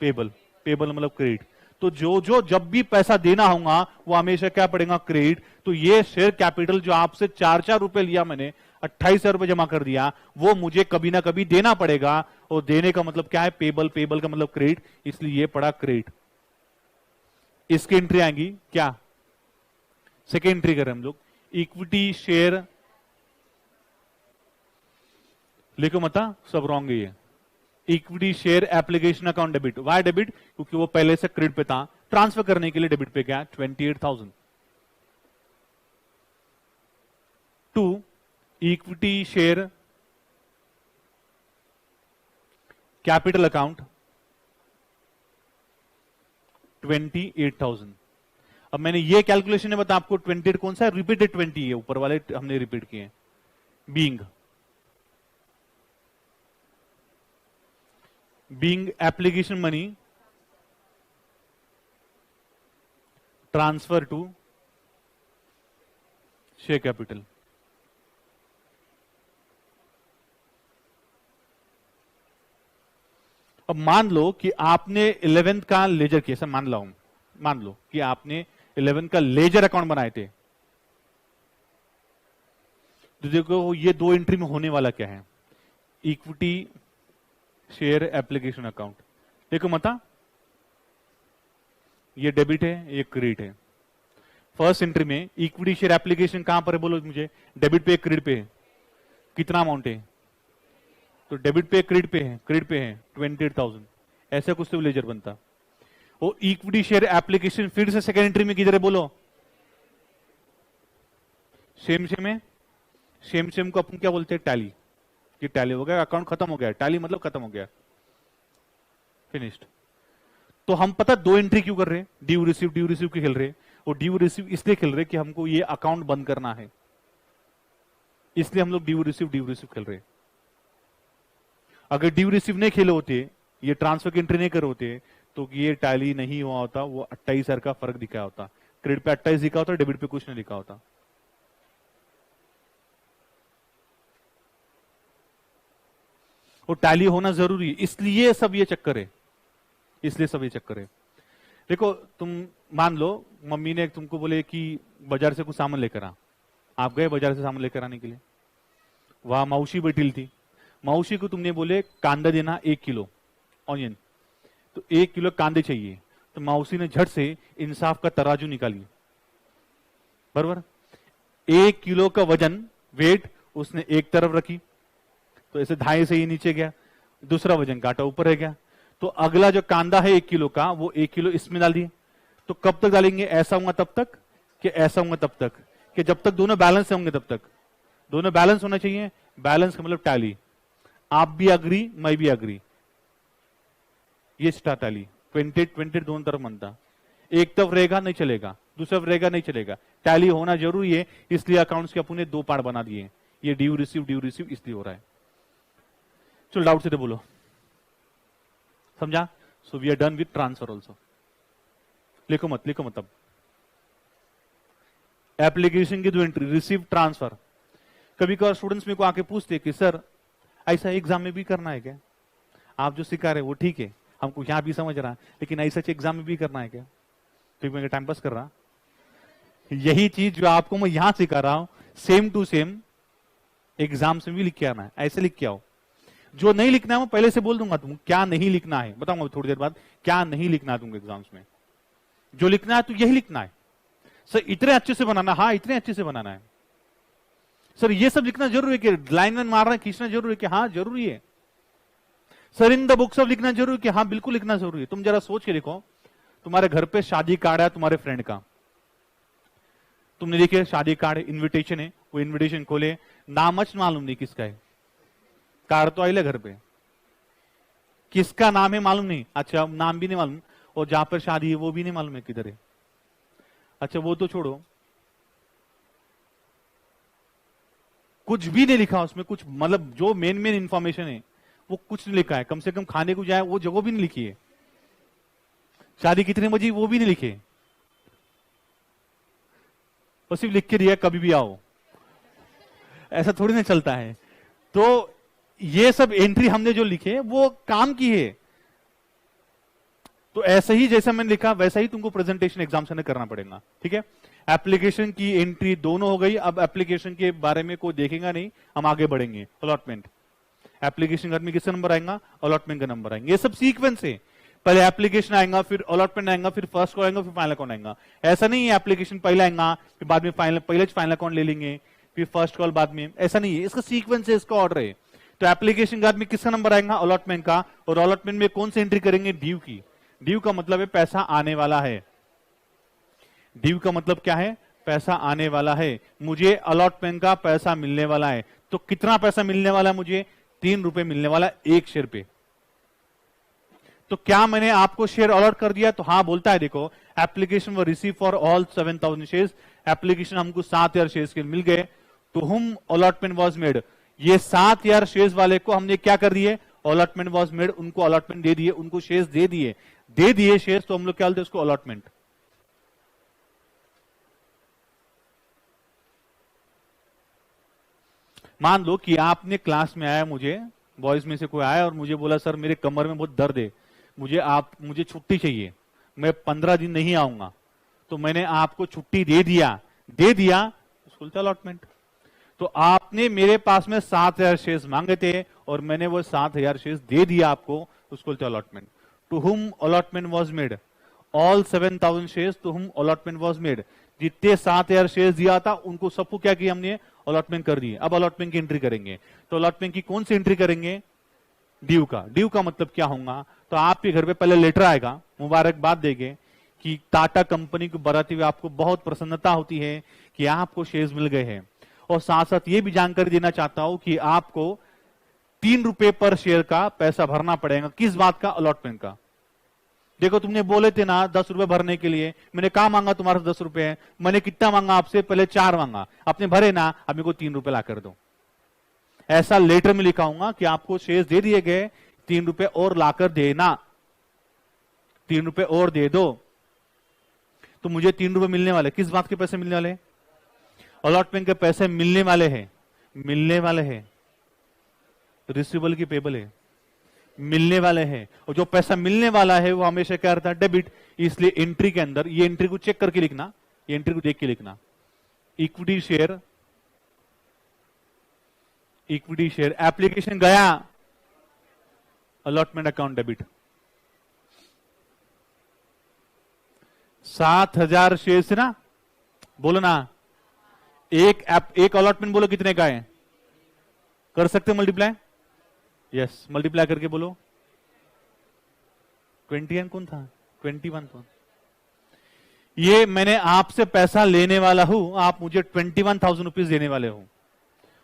पेबल, पेबल मतलब क्रेडिट। तो जो जब भी पैसा देना होगा वो हमेशा क्या पड़ेगा, क्रेडिट। तो ये शेयर कैपिटल जो आपसे 4 रुपए लिया मैंने, 28,000 रुपए जमा कर दिया, वो मुझे कभी ना कभी देना पड़ेगा। और देने का मतलब क्या है, पेबल, पेबल का मतलब क्रेडिट, इसलिए ये पड़ा क्रेडिट। इसकी एंट्री आएंगी क्या, सेकेंड एंट्री करें हम लोग, इक्विटी शेयर। लिखो मता, सब रॉन्ग है ये। Equity share application account debit. Why debit, क्योंकि वो पहले से क्रेडिट पे था, ट्रांसफर करने के लिए डेबिट पे गया 28,000। 2 इक्विटी शेयर कैपिटल अकाउंट 28,000। अब मैंने ये कैलकुलेशन है, बता आपको 28 कौन सा है, रिपीटेड 20 है, ऊपर वाले हमने रिपीट किए। Being application money transfer to share capital. अब मान लो कि आपने 11th का लेजर किया, मान लो कि आपने 11th का लेजर अकाउंट बनाए थे। तो देखो ये दो एंट्री में होने वाला क्या है, इक्विटी शेयर एप्लीकेशन अकाउंट। देखो मता, ये डेबिट है, ये क्रेडिट है। फर्स्ट एंट्री में इक्विटी शेयर एप्लीकेशन कहां पर है, बोलो मुझे, डेबिट पे क्रेडिट पे है, कितना अमाउंट है, तो डेबिट पे क्रेडिट पे है, क्रेडिट पे है 28,000, ऐसा कुछ तो लेजर बनता। वो इक्विटी शेयर एप्लीकेशन फिर से सेकेंड एंट्री में किधर है बोलो? सेम सेम को अपन क्या बोलते हैं? टैली। ये टैली हो गया, अकाउंट खत्म हो गया, टैली मतलब खत्म हो गया, फिनिश्ड। तो हम पता दो एंट्री क्यों कर रहे हैं? ड्यू रिसीव क्यों खेल रहे हैं? वो ड्यू रिसीव इसलिए खेल रहे हैं कि हमको ये अकाउंट बंद करना है, इसलिए हम लोग ड्यू रिसीव खेल रहे हैं। अगर ड्यू रिसीव नहीं खेले होते, ये ट्रांसफर की एंट्री नहीं करे होते, तो ये टैली नहीं हुआ होता, वो 28,000 का फर्क दिखाया होता। क्रेडिट पे 28 दिखा होता, डेबिट पे कुछ नहीं लिखा होता। वो टैली होना जरूरी है, इसलिए सब ये चक्कर है, इसलिए सब ये चक्कर है। देखो, तुम मान लो मम्मी ने तुमको बोले कि बाजार से कुछ सामान लेकर आ, आप गए बाजार से सामान लेकर आने के लिए, वहां मौसी बैठी थी, मौसी को तुमने बोले कांदा देना 1 किलो ऑनियन, तो 1 किलो कांदे चाहिए, तो मौसी ने झट से इंसाफ का तराजू निकाली, बराबर? 1 किलो का वजन वेट उसने एक तरफ रखी, तो ऐसे धाए से ही नीचे गया, दूसरा वजन काटा ऊपर रह गया, तो अगला जो कांदा है 1 किलो का, वो 1 किलो इसमें डाल दिए। तो कब तक डालेंगे? ऐसा होगा तब तक कि ऐसा होगा तब तक, कि जब तक दोनों बैलेंस होंगे तब तक। दोनों बैलेंस होना चाहिए, बैलेंस का मतलब टैली, आप भी अग्री मैं भी अग्री, ये स्टार टैली 20 दोनों तरफ बनता। एक तरफ रहेगा नहीं चलेगा, दूसरा तरफ रहेगा नहीं चलेगा, टैली होना जरूरी है, इसलिए अकाउंट्स के अपने 2 पार्ट बना दिए। ये ड्यू रिसीव इसलिए हो रहा है। चलो डाउट से तो बोलो, समझा? So we are done with transfer also. लिखो मत अब एप्लीकेशन की 2 एंट्री, रिसीव ट्रांसफर। कभी कभार स्टूडेंट्स मेरे को आके पूछते कि सर ऐसा एग्जाम में भी करना है क्या? आप जो सिखा रहे वो ठीक है, हमको यहां भी समझ रहा है, लेकिन ऐसा एग्जाम में भी करना है क्या? तो मैं टाइम पास कर रहा, यही चीज जो आपको मैं यहां सिखा रहा हूं सेम टू सेम एग्जाम में भी लिख के आना है, ऐसे लिख के आओ। जो नहीं लिखना है वो पहले से बोल दूंगा, तुम क्या नहीं लिखना है बताऊंगा थोड़ी देर बाद, क्या नहीं लिखना है तुमको एग्जाम्स में। जो लिखना है तो यही लिखना है सर, इतने अच्छे से बनाना, हाँ इतने अच्छे से बनाना है सर, ये सब लिखना जरूरी है कि लाइन में मारना खींचना जरूरी है कि हाँ जरूरी है सर, इन द बुक्स सब लिखना जरूरी है कि हाँ बिल्कुल लिखना जरूरी है। तुम जरा सोच के देखो, तुम्हारे घर पे शादी कार्ड है तुम्हारे फ्रेंड का, तुमने लिखे शादी कार्ड इन्विटेशन है, वो इन्विटेशन खोले, नाम मालूम नहीं किसका है, कार्ड तो आइले घर पे, किसका नाम है मालूम नहीं, अच्छा नाम भी नहीं मालूम, और जहां पर शादी है वो भी नहीं मालूम है किधर है। अच्छा वो तो छोड़ो, कुछ भी नहीं लिखा उसमें, कुछ मतलब जो मेन इंफॉर्मेशन है वो कुछ नहीं लिखा है, कम से कम खाने को जाए वो जगह भी नहीं लिखी है, शादी कितने बजे वो भी नहीं लिखे, वो सिर्फ लिख के दिया कभी भी आओ, ऐसा थोड़ी ना चलता है। तो ये सब एंट्री हमने जो लिखे वो काम की है, तो ऐसे ही जैसा मैंने लिखा वैसा ही तुमको प्रेजेंटेशन एग्जाम से करना पड़ेगा, ठीक है? एप्लीकेशन की एंट्री दोनों हो गई, अब एप्लीकेशन के बारे में कोई देखेगा नहीं, हम आगे बढ़ेंगे। अलॉटमेंट, एप्लीकेशन में किसका नंबर आएगा? अलॉटमेंट का नंबर आएंगे, ये सब सीक्वेंस है, पहले एप्लीकेशन आएगा, फिर अलॉटमेंट आएगा, फिर फर्स्ट कॉल आएगा, फिर फाइनल अकाउंट आएगा। ऐसा नहीं है एप्लीकेशन पहले आएगा फिर बाद में फाइनल, पहले फाइनल अकाउंट ले लेंगे फिर फर्स्ट कॉल बाद में, ऐसा नहीं है, इसका सीक्वेंस है, इसका ऑर्डर है। तो एप्लीकेशन के बाद में किसका नंबर आएगा? अलॉटमेंट का, और अलॉटमेंट में कौन सी एंट्री करेंगे? ड्यू की। ड्यू का मतलब है पैसा आने वाला है, ड्यू का मतलब क्या है? पैसा आने वाला है, मुझे अलॉटमेंट का पैसा मिलने वाला है। तो कितना पैसा मिलने वाला है? मुझे 3 रुपए मिलने वाला है 1 शेयर पे। तो क्या मैंने आपको शेयर अलॉट कर दिया? तो हाँ बोलता है, देखो application were receive for all 7,000 shares, application हमको 7,000 शेयर्स के मिल गए, to whom allotment was made, ये 7,000 शेयर्स वाले को हमने क्या कर दिए? अलॉटमेंट वॉज मेड, उनको अलॉटमेंट दे दिए, उनको शेयर्स दे दिए शेयर्स, तो हम लोग क्या बोलते हैं उसको? अलॉटमेंट। मान लो कि आपने क्लास में आया, मुझे बॉयज में से कोई आया और मुझे बोला सर मेरे कमर में बहुत दर्द है, मुझे छुट्टी चाहिए, मैं 15 दिन नहीं आऊंगा, तो मैंने आपको छुट्टी दे दिया उसको अलॉटमेंट। तो आपने मेरे पास में 7,000 शेयर्स मांगे थे और मैंने वो 7,000 शेयर्स दे दिया आपको, उसको allotment. To whom allotment was made, all 7,000 shares to whom allotment was made, जितने 7,000 शेयर्स दिया था उनको सबको क्या किया हमने? अलॉटमेंट कर दिए। अब अलॉटमेंट की एंट्री करेंगे, तो अलॉटमेंट की कौन सी एंट्री करेंगे? ड्यू का। ड्यू का मतलब क्या होगा, तो आपके घर पे पहले लेटर आएगा, मुबारकबाद देंगे कि टाटा कंपनी को बढ़ाते हुए आपको बहुत प्रसन्नता होती है कि आपको शेयर्स मिल गए हैं। और साथ साथ ये भी जानकारी देना चाहता हूं कि आपको 3 रुपए पर शेयर का पैसा भरना पड़ेगा। किस बात का, अलॉटमेंट का। देखो तुमने बोले थे ना 10 रुपए भरने के लिए, मैंने कहा मांगा तुम्हारे 10 रुपए है, मैंने कितना मांगा आपसे, पहले 4 मांगा, आपने भरे ना, अब मेरे को 3 रुपए ला कर दो। ऐसा लेटर में लिखाऊंगा कि आपको शेयर्स दे दिए गए, 3 रुपए और लाकर देना, 3 रुपए और दे दो। तो मुझे 3 रुपए मिलने वाले, किस बात के पैसे मिलने वाले, अलॉटमेंट के पैसे मिलने वाले हैं, मिलने वाले हैं। रिसीवेबल की पेबल है, मिलने वाले हैं। और जो पैसा मिलने वाला है वो हमेशा क्या रहता है, डेबिट। इसलिए एंट्री के अंदर, ये एंट्री को चेक करके लिखना, ये एंट्री को देख के लिखना, equity share, equity share application गया, अलॉटमेंट अकाउंट डेबिट। 7,000 शेयर से ना, बोलो ना, एक अलॉटमेंट बोलो कितने का है, कर सकते मल्टीप्लाई, यस मल्टीप्लाई करके बोलो। 21 कौन था, 21 था। ये मैंने आपसे पैसा लेने वाला हूं, आप मुझे 21,000 रुपीज देने वाले हो,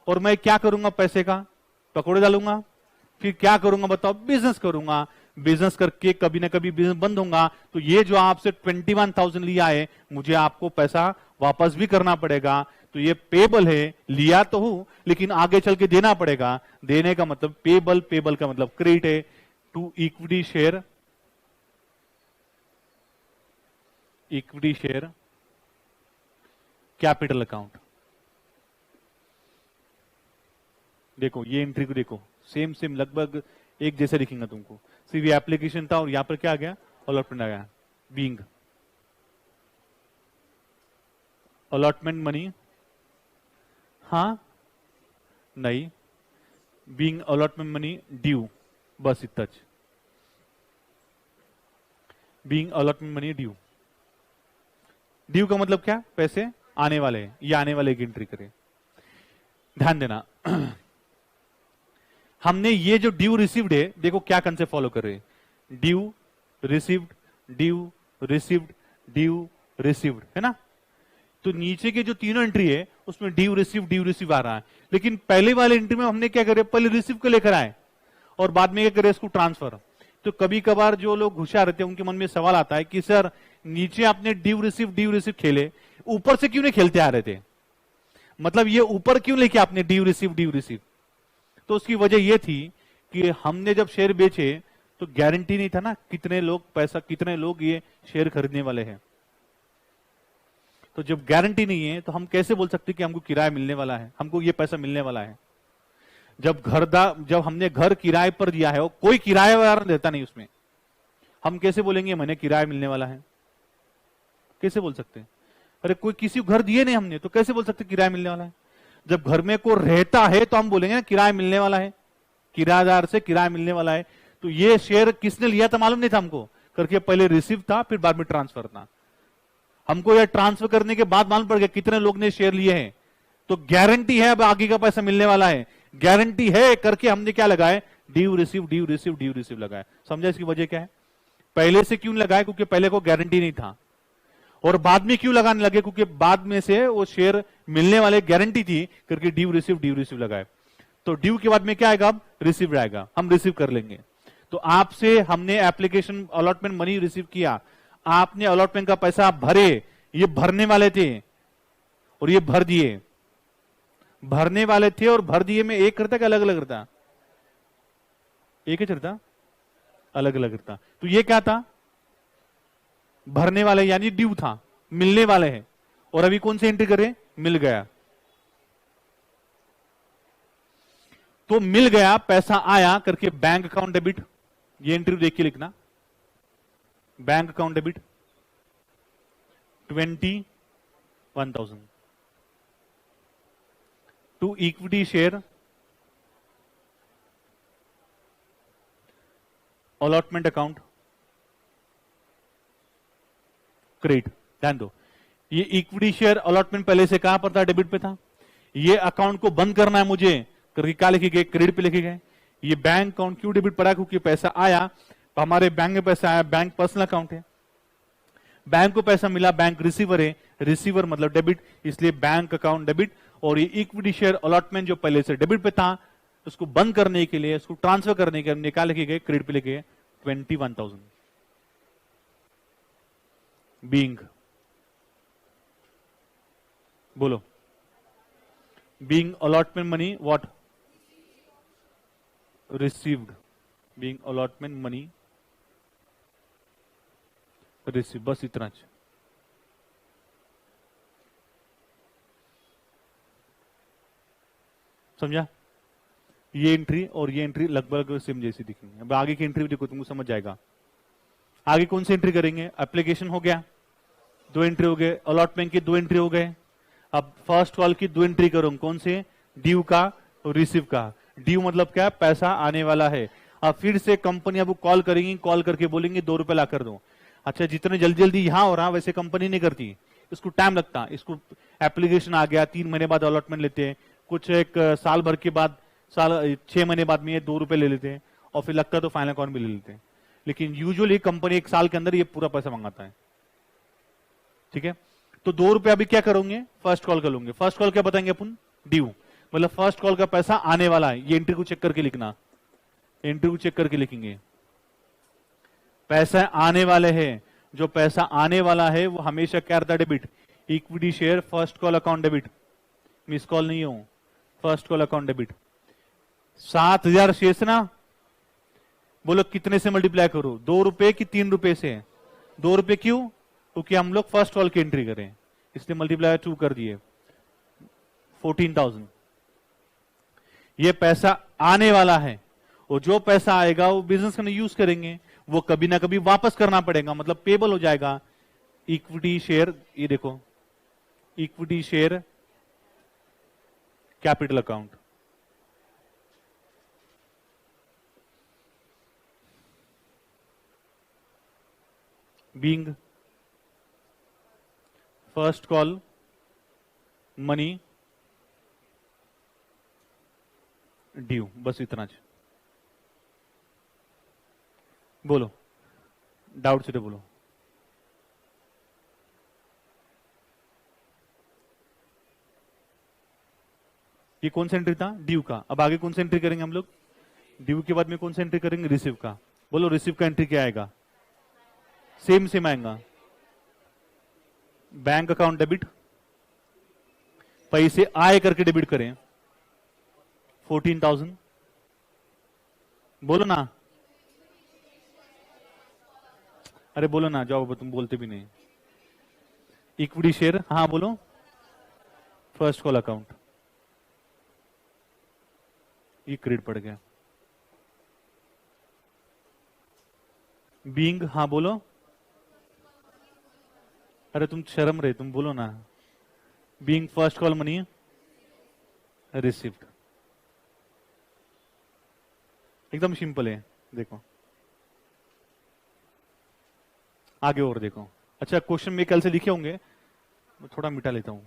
और मैं क्या करूंगा पैसे का, पकौड़े डालूंगा, फिर क्या करूंगा बताओ, बिजनेस करूंगा। बिजनेस करके कभी ना कभी बिजनेस बंद होगा, तो ये जो आपसे 21,000 लिया है, मुझे आपको पैसा वापस भी करना पड़ेगा। तो ये पेबल है, लिया तो हूं लेकिन आगे चल के देना पड़ेगा। देने का मतलब पेबल, पेबल का मतलब क्रेडिट है to equity share, equity share capital account. देखो ये एंट्री को देखो, सेम सेम लगभग एक जैसे लिखेंगे तुमको। सिर्फ ये एप्लीकेशन था और यहां पर क्या आ गया, अलॉटमेंट आ गया। बीइंग अलॉटमेंट मनी, हाँ नहीं, बीइंग अलॉटमेंट मनी ड्यू, बस इतना। Being allotment money due, due का मतलब क्या, पैसे आने वाले हैं, ये आने वाले की एंट्री करें। ध्यान देना हमने ये जो ड्यू रिसीव्ड है, देखो क्या कंसेप्ट फॉलो कर रहे हैं, due received, due received, due received, है ना। तो नीचे के जो तीनों एंट्री है उसमें ड्यू रिसीव आ रहा है, लेकिन पहले वाले एंट्री में हमने क्या करे, पहले रिसीव को लेकर आए और बाद में क्या करे, इसको ट्रांसफर। तो कभी कभार जो लोग होशियार रहते हैं उनके मन में सवाल आता है कि सर नीचे आपने ड्यू रिसीव खेले, ऊपर से क्यों नहीं खेलते आ रहे थे, मतलब ये ऊपर क्यों लेके आपने ड्यू रिसीव। तो उसकी वजह यह थी कि हमने जब शेयर बेचे तो गारंटी नहीं था ना कितने लोग पैसा, कितने लोग ये शेयर खरीदने वाले हैं। तो जब गारंटी नहीं है तो हम कैसे बोल सकते कि हमको किराया मिलने वाला है, हमको ये पैसा मिलने वाला है। जब हमने घर किराए पर दिया है और कोई किराएदार देता नहीं उसमें, हम कैसे बोलेंगे मैंने किराया मिलने वाला है, कैसे बोल सकते हैं। अरे कोई किसी को घर दिए नहीं हमने, तो कैसे बोल सकते किराया मिलने वाला है। जब घर में कोई रहता है तो हम बोलेंगे ना किराया मिलने वाला है, किराएदार से किराया मिलने वाला है। तो ये शेयर किसने लिया था मालूम नहीं था हमको, करके पहले रिसीव था फिर बाद में ट्रांसफर था। हमको यह ट्रांसफर करने के बाद मालूम पड़ गया कितने लोग ने शेयर लिए हैं, तो गारंटी है अब आगे का पैसा मिलने वाला है, गारंटी है करके हमने क्या लगाए, ड्यू रिसीव लगाए। समझा इसकी वजह क्या है, पहले से क्यों लगाए, क्योंकि पहले को गारंटी नहीं था, और बाद में क्यों लगाने लगे, क्योंकि बाद में से वो शेयर मिलने वाले गारंटी थी, करके ड्यू रिसीव लगाए। तो ड्यू के बाद में क्या आएगा, अब रिसीव आएगा, हम रिसीव कर लेंगे। तो आपसे हमने एप्लीकेशन अलॉटमेंट मनी रिसीव किया, आपने अलॉटमेंट का पैसा आप भरे, ये भरने वाले थे और ये भर दिए, भरने वाले थे और भर दिए में एक करता कि अलग अलग करता, एक ही चलता, अलग अलग करता। तो ये क्या था, भरने वाले यानी ड्यू था, मिलने वाले हैं, और अभी कौन से एंट्री करें, मिल गया। तो मिल गया, पैसा आया करके बैंक अकाउंट डेबिट, ये एंट्री देख के लिखना, bank account debit 21,000 to equity share allotment account credit. ध्यान दो, ये इक्विटी शेयर अलॉटमेंट पहले से कहां पर था, डेबिट पे था। ये अकाउंट को बंद करना है मुझे, करके क्या लिखे गए, क्रेडिट पे लिखे गए। ये बैंक अकाउंट क्यों डेबिट पड़ा, क्योंकि पैसा आया, हमारे बैंक में पैसा आया, बैंक पर्सनल अकाउंट है, बैंक को पैसा मिला, बैंक रिसीवर है, रिसीवर मतलब डेबिट, इसलिए बैंक अकाउंट डेबिट। और ये इक्विटी शेयर अलॉटमेंट जो पहले से डेबिट पे था, उसको बंद करने के लिए, उसको ट्रांसफर करने के लिए निकाल के गए, क्रेडिट पे लेके गए 21,000। बीइंग, बोलो, being allotment money what, received, being allotment money receive, बस इतना। समझा? ये एंट्री और ये एंट्री लगभग सेम जैसी दिखेंगी। अब आगे की एंट्री भी देखो, तुमको समझ जाएगा। आगे कौन सी एंट्री करेंगे? एप्लीकेशन हो गया, 2 एंट्री हो गए, अलॉटमेंट की 2 एंट्री हो गए। अब फर्स्ट कॉल की 2 एंट्री करूंगा, कौन से? ड्यू का और रिसीव का। ड्यू मतलब क्या? पैसा आने वाला है। अब फिर से कंपनी अब कॉल करेंगी, कॉल करके बोलेंगे 2 रुपए ला कर दो। अच्छा, जितने जल्दी जल्दी यहां हो रहा वैसे कंपनी नहीं करती, इसको टाइम लगता। इसको एप्लीकेशन आ गया, 3 महीने बाद अलॉटमेंट लेते हैं, कुछ एक साल भर के बाद, 6 महीने बाद में ये 2 रुपए ले लेते हैं, और फिर लगता है तो फाइनल अकाउंट भी ले लेते हैं। लेकिन यूजुअली कंपनी 1 साल के अंदर ये पूरा पैसा मंगाता है। ठीक है, तो 2 रुपए अभी क्या करोगे? फर्स्ट कॉल कर लूंगे। फर्स्ट कॉल क्या बताएंगे अपन? ड्यू, मतलब फर्स्ट कॉल का पैसा आने वाला है। ये एंट्री को चेक करके लिखना, एंट्री को चेक करके लिखेंगे। पैसा आने वाले हैं, जो पैसा आने वाला है वो हमेशा क्या रहता है? Debit. Equity share first call account debit, miss call नहीं हो, फर्स्ट कॉल अकाउंट डेबिट। 7,000 शेष ना, बोलो कितने से मल्टीप्लाई करो? 2 रुपए की 3 रुपए से? 2 रुपए क्यों? क्योंकि हम लोग फर्स्ट कॉल की एंट्री करें, इसलिए मल्टीप्लाई 2 कर दिए, 14,000। ये पैसा आने वाला है, और जो पैसा आएगा वो बिजनेस करने यूज करेंगे, वो कभी ना कभी वापस करना पड़ेगा, मतलब पेबल हो जाएगा। इक्विटी शेयर, ये देखो, equity share capital account, being first call money due, बस इतना। बोलो, डाउट से बोलो। ये कौन सा एंट्री था? ड्यू का। अब आगे कौन सा एंट्री करेंगे हम लोग? ड्यू के बाद में कौन सा एंट्री करेंगे? रिसीव का। बोलो, रिसीव का एंट्री क्या आएगा? सेम सेम आएगा, बैंक अकाउंट डेबिट, पैसे आए करके डेबिट करें 14,000। बोलो ना, अरे बोलो ना, जाओ, तुम बोलते भी नहीं। इक्विटी शेयर, हाँ बोलो, फर्स्ट कॉल अकाउंट, ये क्रेडिट पड़ गया। बीइंग, हाँ बोलो, अरे तुम शर्म रहे, तुम बोलो ना। Being first call money received, एकदम सिंपल है। देखो आगे और देखो। अच्छा, क्वेश्चन में कल से लिखे होंगे, मैं थोड़ा मिटा लेता हूं।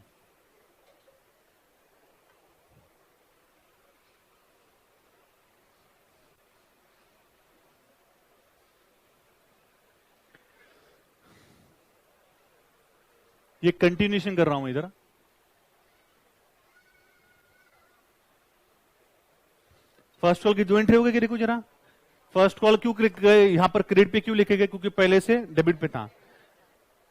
ये कंटिन्यूएशन कर रहा हूं इधर। फर्स्ट कॉल की 2 एंट्री हो गई, देखो जरा। फर्स्ट कॉल क्यों यहां पर क्रेडिट पे क्यों लिखे गए? क्योंकि पहले से डेबिट पे था,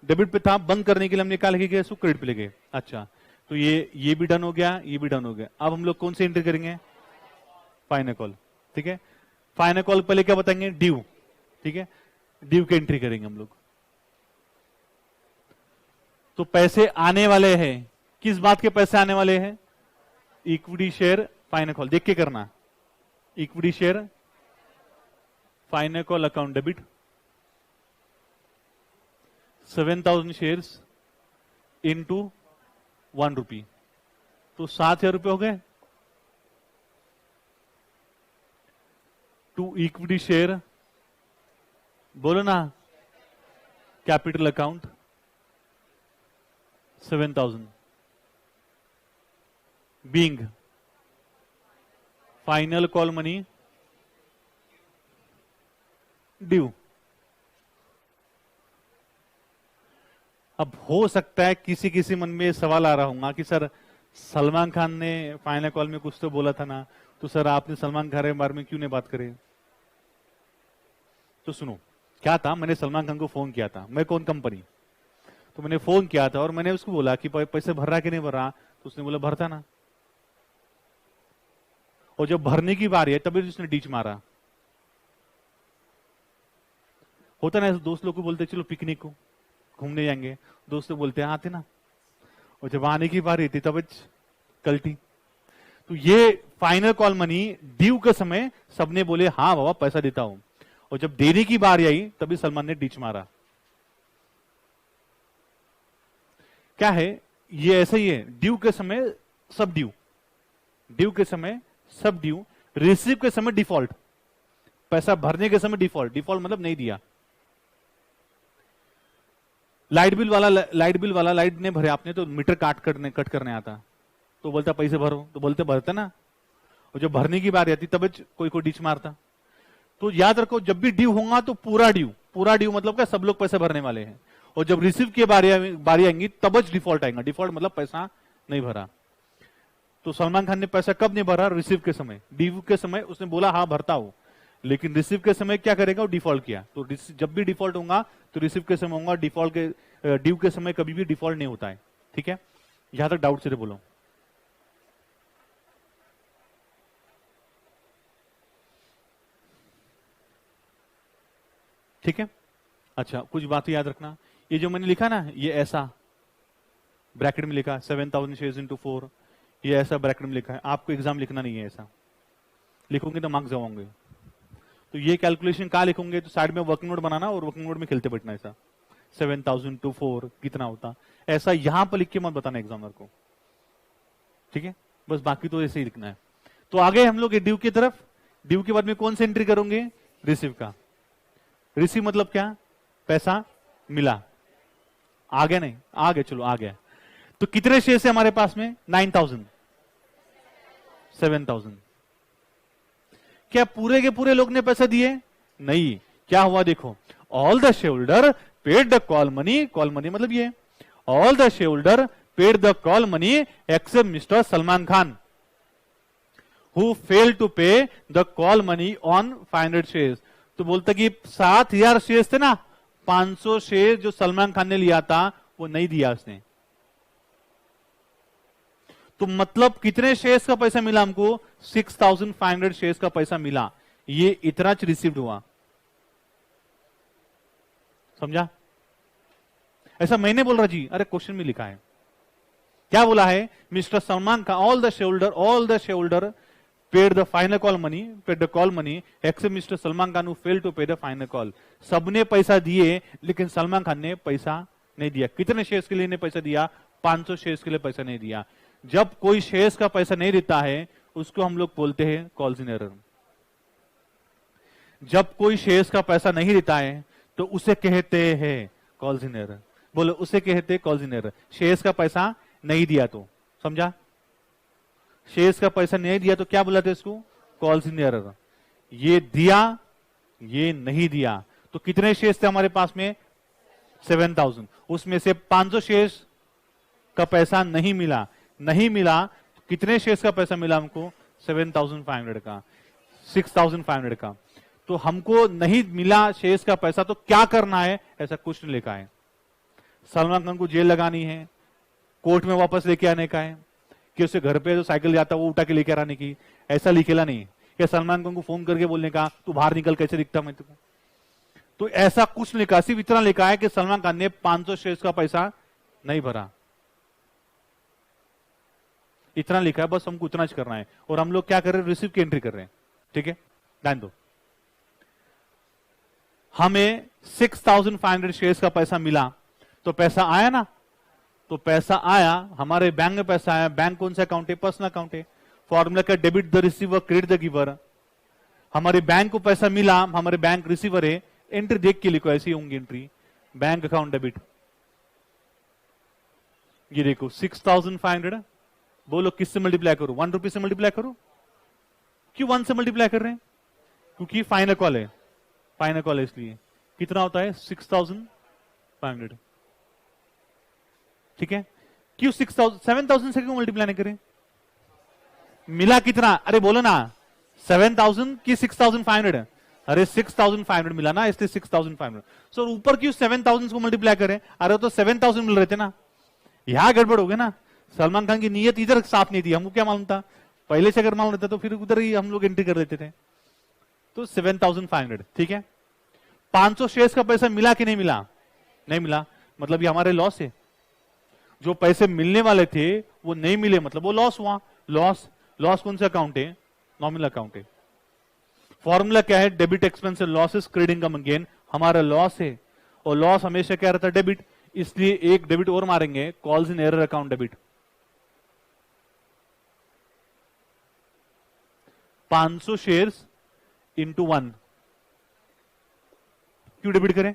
डेबिट पे था, बंद करने के लिए हम निकाल के गए, क्रेडिट पे ले गए। अच्छा, तो ये भी डन हो गया, ये भी डन हो गया। अब हम लोग कौन सी एंट्री करेंगे? Final call. ठीक है, फाइनल कॉल पहले क्या बताएंगे? ड्यू। ठीक है, ड्यू की एंट्री करेंगे हम लोग। तो पैसे आने वाले हैं, किस बात के पैसे आने वाले हैं? इक्विटी शेयर फाइनल कॉल, देख के करना। Equity share final call account debit, 7,000 shares into 1 रुपी, तो 7,000 रुपए हो गए। टू इक्विटी शेयर, बोलो ना, capital account 7,000, being final call money due. अब हो सकता है किसी किसी मन में सवाल आ रहा होगा कि सर सलमान खान ने फाइनल कॉल में कुछ तो बोला था ना, तो सर आपने सलमान खान के बारे में क्यों नहीं बात करी? तो सुनो क्या था, मैंने सलमान खान को फोन किया था, मैं कौन कंपनी, तो मैंने फोन किया था और मैंने उसको बोला कि पैसे भर रहा कि नहीं भर रहा, तो उसने बोला भरता ना। और जब भरने की बारी है तभी उसने डीच मारा। होता ना दोस्त लोग को बोलते चलो पिकनिक को घूमने जाएंगे, दोस्त लोग बोलते हैं आते ना, और जब आने की बारी थी तब कल्टी। तो ये फाइनल कॉल मनी ड्यू के समय सबने बोले हाँ बाबा पैसा देता हूं, और जब देने की बारी आई तभी सलमान ने डीच मारा। क्या है ये? ऐसा ही है, ड्यू के समय सब ड्यू, ड्यू के समय सब ड्यू, रिसीव के समय डिफॉल्ट, पैसा भरने के समय डिफॉल्ट, डिफॉल्ट मतलब नहीं दिया। लाइट बिल वाला लाइट नहीं भरे आपने तो मीटर कट करने आता, तो बोलता पैसे भरो, तो बोलते भरते ना, और जब भरने की बारी आती तब कोई डीच मारता। तो याद रखो जब भी ड्यू होगा तो पूरा ड्यू मतलब क्या, सब लोग पैसे भरने वाले हैं, और जब रिसीव की बारी आएंगी तब डिफॉल्ट आएगा, डिफॉल्ट मतलब पैसा नहीं भरा। तो सलमान खान ने पैसा कब नहीं भरा? रिसीव के समय। ड्यू के समय उसने बोला हाँ भरता हूं, लेकिन रिसीव के समय क्या करेगा? वो डिफॉल्ट किया। तो जब भी डिफॉल्ट होगा तो रिसीव के समय होगा, डिफॉल्ट के ड्यू के समय कभी भी डिफॉल्ट नहीं होता है। ठीक है, यहां तक डाउट से बोलो। ठीक है, अच्छा कुछ बात याद रखना, ये जो मैंने लिखा ना, ये ऐसा ब्रैकेट में लिखा 7000 शेयर्स इंटू 4, ये ऐसा ब्रैकेट में लिखा है, आपको एग्जाम लिखना नहीं है, ऐसा लिखोगे तो मार्क्स जाओगे। तो ये कैलकुलेशन कहां लिखोगे? तो साइड में वर्किंग नोट बनाना और वर्किंग नोट में खेलते बैठना, ऐसा 7000 टू 4 कितना होता, ऐसा यहां पर लिख के मत बताना एग्जामर को। ठीक है, बस बाकी तो ऐसे ही लिखना है। तो आगे हम लोग ड्यू की तरफ, ड्यू के बाद में कौन सी एंट्री करोगे? रिसीव का। रिसीव मतलब क्या? पैसा मिला, आगे नहीं, आगे चलो आगे। तो कितने शेयर है हमारे पास में? 9000, 7000। क्या पूरे के पूरे लोग ने पैसा दिए? नहीं। क्या हुआ देखो, all the shareholder paid the call money, call money मतलब ये, all the shareholder paid the call money except mister Salman Khan who fail to pay the call money on 500 shares. तो बोलता कि 7000 शेयर्स थे ना, 500 शेयर जो सलमान खान ने लिया था वो नहीं दिया उसने। तो मतलब कितने शेयर्स का पैसा मिला हमको? 6500 शेयर्स का पैसा मिला, ये इतना रिसीव्ड हुआ। समझा? ऐसा मैंने बोल रहा जी, अरे क्वेश्चन में लिखा है, क्या बोला है? मिस्टर सलमान का all the share holder paid the final call money, paid the call money except Mr. Salman Khan who failed to pay the final call। सबने पैसा दिए लेकिन सलमान खान ने पैसा नहीं दिया। कितने शेयर्स के लिए ने पैसा दिया? 500 शेयर्स के लिए पैसा नहीं दिया। जब कोई शेयर्स का पैसा नहीं देता है उसको हम लोग बोलते हैं कॉल्स इन एरर। जब कोई शेयर्स का पैसा नहीं देता है तो उसे कहते हैं कॉल्स इन एरर। बोलो, उसे कहते हैं कॉल्स इन एरर। शेयर्स का पैसा नहीं दिया तो, समझा? शेयर्स का पैसा नहीं दिया तो क्या बुलाते इसको? Calls in error. ये दिया, ये नहीं दिया। तो कितने शेयर्स थे हमारे पास में? 7000। उसमें से 500 शेयर्स का पैसा नहीं मिला, नहीं मिला तो कितने शेयर्स का पैसा मिला हमको? 7500 का, 6500 का। तो हमको नहीं मिला शेयर्स का पैसा, तो क्या करना है? ऐसा क्वेश्चन लिखा है। सलमान खान को जेल लगानी है, कोर्ट में वापस लेके आने का है, कि उसे घर पे जो साइकिल जाता है वो उठा के लेकर आने की, ऐसा लिखेला नहीं। क्या सलमान खान को फोन करके बोलने का तू बाहर निकल, कैसे दिखता मैं तुमको? तो ऐसा कुछ लिखा, सिर्फ इतना लिखा है कि सलमान खान ने 500 शेयर्स का पैसा नहीं भरा, इतना लिखा है, बस हमको उतना ही करना है। और हम लोग क्या कर रहे हैं? रिसीव की एंट्री कर रहे हैं। ठीक है, ध्यान दो। हमें 6500 शेयर्स का पैसा मिला, तो पैसा आया ना, तो पैसा आया, हमारे बैंक में पैसा आया। बैंक कौन सा अकाउंट है? पर्सनल अकाउंट है। फॉर्मूला का debit the receiver, credit the giver. हमारे बैंक को पैसा मिला, हमारे बैंक रिसीवर है। एंट्री देख के लिखो, ऐसी होंगी एंट्री, बैंक अकाउंट डेबिट। ये देखो 6500, बोलो किससे मल्टीप्लाई करो? 1 रुपये से मल्टीप्लाई करो। क्यों 1 से मल्टीप्लाई कर रहे हैं? क्योंकि फाइनल कॉल है, फाइनल कॉल है इसलिए कितना होता है 6500। ठीक है, क्यों 7000 से क्यों मल्टीप्लाई नहीं करें? मिला कितना? अरे बोलो ना 7000 की 6500? अरे 6500 मिला ना, इसलिए 6500। सो ऊपर क्यों 7000 को मल्टीप्लाई करें? अरे तो 7000 मिल रहे थे ना, यहां गड़बड़ हो गया ना। सलमान खान की नीयत इधर साफ नहीं थी, हमको क्या मालूम था? पहले से अगर मालूम रहता तो फिर उधर ही हम लोग एंट्री कर देते थे। तो 7500, ठीक है। 500 शेयर्स का पैसा मिला कि नहीं मिला? नहीं मिला, मतलब ये हमारे लॉस है। जो पैसे मिलने वाले थे वो नहीं मिले, मतलब वो लॉस हुआ। लॉस, लॉस कौन सा अकाउंट है? नॉमिनल अकाउंट है। फॉर्मूला क्या है? Debit expense losses credit income gain. हमारा लॉस है और लॉस हमेशा क्या रहता है? डेबिट, इसलिए एक डेबिट और मारेंगे, calls in error account debit. 500 shares into 1 क्यों डेबिट करें?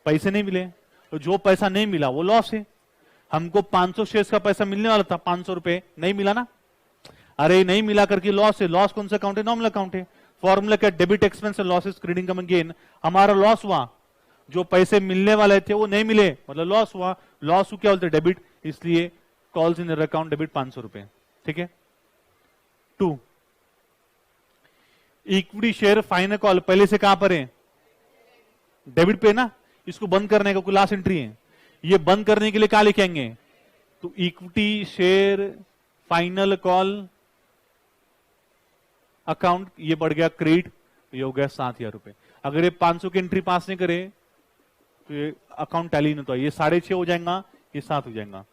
पैसे नहीं मिले, तो जो पैसा नहीं मिला वो लॉस है। हमको 500 शेयर्स का पैसा मिलने वाला था, 500 रुपए नहीं मिला ना, अरे नहीं मिला करके लॉस है। लॉस कौन सा अकाउंट है? नॉमिनल अकाउंट है। फॉर्मूला क्या? Debit expense losses credit income gain. हमारा लॉस हुआ, जो पैसे मिलने वाले थे वो नहीं मिले, मतलब लॉस हुआ। लॉस क्या बोलते? डेबिट, इसलिए कॉल्स इन अकाउंट डेबिट 500 रुपए। ठीक है। 2 इक्विटी शेयर फाइनल कॉल पहले से कहां पर है? डेबिट पे ना। इसको बंद करने का कोई लास्ट एंट्री है, ये बंद करने के लिए क्या लिखेंगे? तो equity share final call account, ये बढ़ गया क्रेडिट, ये हो गया 7000 रुपए। अगर ये 500 की एंट्री पास नहीं करे तो ये अकाउंट टैली नहीं होता, ये 6.5 हो जाएगा, ये 7 हो जाएगा।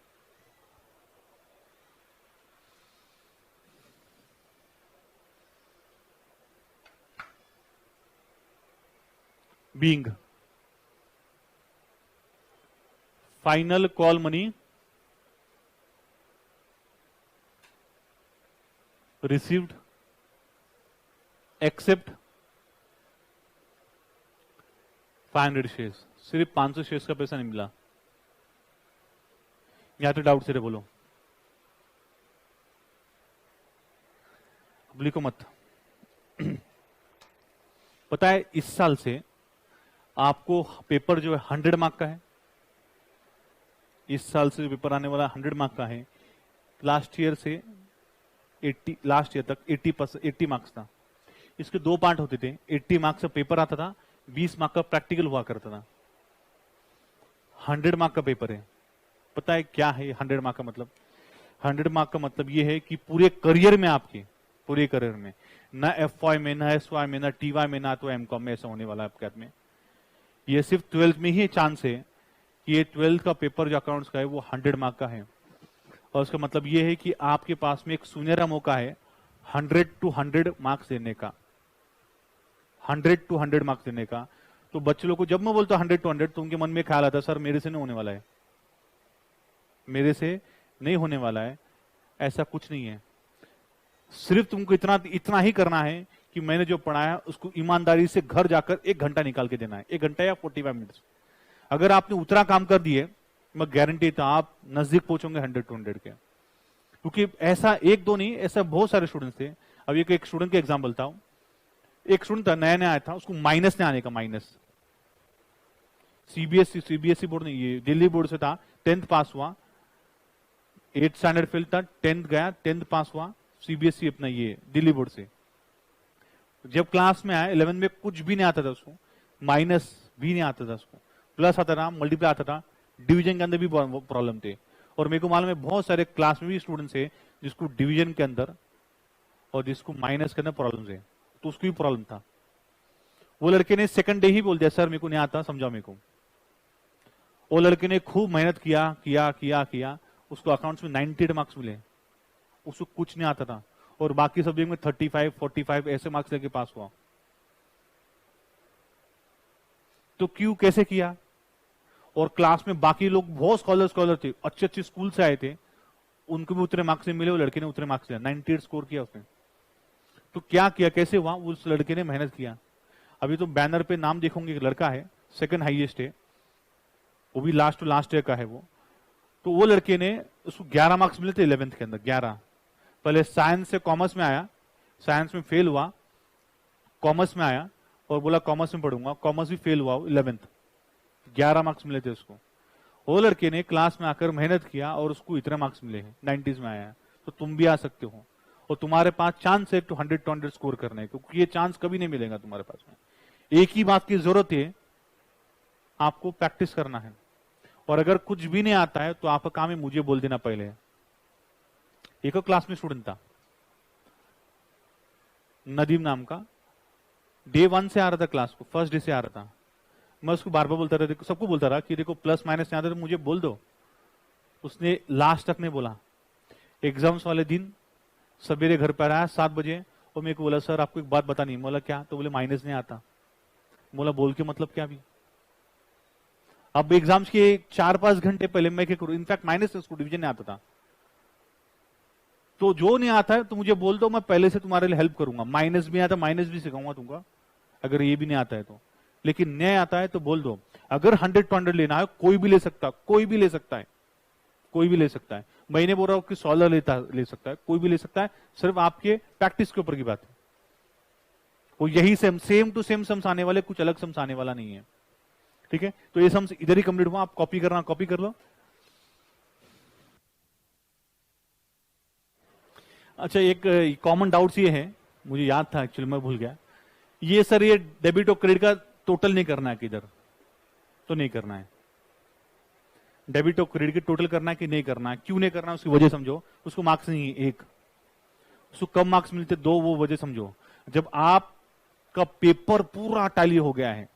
Being final call money received accept 500 shares. सिर्फ 500 शेयर्स का पैसा नहीं मिला। यहां तो डाउट से रे बोलो, अब लिखो मत। पता है इस साल से आपको पेपर जो है 100 मार्क का है। इस साल से जो पेपर आने वाला 100 मार्क का है। लास्ट ईयर से 80, लास्ट ईयर तक 80 मार्क्स था। इसके 2 पार्ट होते थे। 80 मार्क्स का पेपर आता था, 20 मार्क का प्रैक्टिकल हुआ करता था। 100 मार्क का पेपर है। पता है क्या है 100 मार्क का मतलब? 100 मार्क का मतलब ये है कि पूरे करियर में, आपके पूरे करियर में, ना FY में, ना SY में, ना TY में, ना तो MCOM में ऐसा होने वाला है आपके हाथ में। ये सिर्फ 12th में ही चांस है कि ये 12th का पेपर जो अकाउंट्स का है वो 100 मार्क का है। और उसका मतलब ये है कि आपके पास में एक सुनहरा मौका है 100 to 100 मार्क्स देने का। 100 to 100 मार्क्स देने का। तो बच्चे लोग को जब मैं बोलता हूं 100 to 100 तो उनके मन में ख्याल आता है सर मेरे से नहीं होने वाला है, मेरे से नहीं होने वाला है। ऐसा कुछ नहीं है। सिर्फ तुमको इतना ही करना है कि मैंने जो पढ़ाया उसको ईमानदारी से घर जाकर 1 घंटा निकाल के देना है। 1 घंटा या 45 मिनट्स। अगर आपने उतना काम कर दिए, मैं गारंटी था आप नजदीक पहुंचोगे 100 to 100 के। क्योंकि ऐसा एक दो नहीं, ऐसा बहुत सारे स्टूडेंट्स थे। अब एक स्टूडेंट का एग्जाम्पल था। एक स्टूडेंट था, नया नया आया था, उसको माइनस ने आने का, माइनस। सीबीएसई बोर्ड नहीं, ये दिल्ली बोर्ड से था। 10th पास हुआ, 8th स्टैंडर्ड फेल था, 10th गया, 10th पास हुआ, सीबीएसई अपना ये दिल्ली बोर्ड से। जब क्लास में आया 11 में कुछ भी नहीं आता था उसको, माइनस भी नहीं आता था उसको, प्लस आता था, मल्टीप्लाई आता था, डिवीजन के अंदर भी प्रॉब्लम थे। और मेरे को मालूम है बहुत सारे क्लास में भी स्टूडेंट्स है जिसको डिवीजन के अंदर और जिसको माइनस के अंदर प्रॉब्लम है, तो उसको भी प्रॉब्लम था। वो लड़के ने सेकंड डे ही बोल दिया सर मेरे को नहीं आता, समझाओ मेरे को। वो लड़के ने खूब मेहनत किया किया किया किया, उसको अकाउंट्स में 98 मार्क्स मिले। उसको कुछ नहीं आता था और बाकी सब्जेक्ट में 35, 45 ऐसे मार्क्स लेके पास हुआ। तो क्यों, कैसे किया? और क्लास में बाकी लोग बहुत स्कॉलर थे, अच्छे अच्छे स्कूल से आए थे, उनको भी उतने मार्क्स नहीं मिले। वो लड़के ने उतने मार्क्स लिया, 98 स्कोर किया उसने। तो क्या किया, कैसे हुआ? उस लड़के ने मेहनत किया। अभी तो बैनर पे नाम देखोगे, एक लड़का है, सेकंड हाईएस्ट है, वो भी लास्ट टू लास्ट ईयर का है वो। तो वो लड़के ने, उसको 11 मार्क्स मिले थे 11th के अंदर, 11। पहले साइंस से कॉमर्स में आया, साइंस में फेल हुआ, कॉमर्स में आया, और बोला कॉमर्स में पढ़ूंगा, कॉमर्स भी फेल हुआ 11th, 11 मार्क्स मिले थे उसको। वो लड़के ने क्लास में आकर मेहनत किया और उसको इतने मार्क्स मिले हैं, 90s में आया है। तो तुम भी आ सकते हो, और तुम्हारे पास चांस है 100 to 100 स्कोर करने, क्योंकि ये चांस कभी नहीं मिलेगा तुम्हारे पास में। एक ही बात की जरूरत है, आपको प्रैक्टिस करना है। और अगर कुछ भी नहीं आता है तो आपका काम है मुझे बोल देना पहले। एक क्लास में स्टूडेंट था नदीम नाम का, डे 1 से आ रहा था क्लास को, फर्स्ट डे से आ रहा था। मैं उसको बार बार बोलता रहा, सबको बोलता रहा कि देखो प्लस माइनस नहीं आता तो मुझे बोल दो। उसने लास्ट तक नहीं बोला। एग्जाम्स वाले दिन सवेरे घर पर आया 7 बजे और मेरे को बोला सर आपको एक बात बतानी। बोला क्या? तो बोले माइनस नहीं आता। बोला बोल के मतलब क्या? भी अब एग्जाम्स के 4-5 घंटे पहले मैं क्या करूं, इनफैक्ट माइनस उसको डिवीजन नहीं आता था। तो जो नहीं आता है तो मुझे बोल दो, मैं पहले से तुम्हारे लिए हेल्प करूंगा। माइनस भी आता, माइनस भी सिखाऊंगा तुमको, अगर ये भी नहीं आता है तो। लेकिन नहीं आता है तो बोल दो। अगर 100 to 100 लेना है, कोई भी ले सकता, कोई भी ले सकता है, कोई भी ले सकता है। मैंने बोल रहा हूं कि 16 ले सकता है, कोई भी ले सकता है, सिर्फ आपके प्रैक्टिस के ऊपर की बात है। कोई यही सेम टू सेम सम्स आने वाले, कुछ अलग सम्स आने वाला नहीं है। ठीक है, तो ये सम्स इधर ही कंप्लीट हुआ। आप कॉपी करना, कॉपी कर लो। अच्छा, एक कॉमन डाउट्स ये है, मुझे याद था एक्चुअली, मैं भूल गया। ये सर ये डेबिट और क्रेडिट का टोटल नहीं करना है किधर, तो नहीं करना है। डेबिट और क्रेडिट के टोटल करना है कि नहीं करना है, क्यों नहीं करना है उसकी वजह समझो। उसको मार्क्स नहीं है 1, उसको कम मार्क्स मिलते 2, वो वजह समझो। जब आपका पेपर पूरा टैली हो गया है,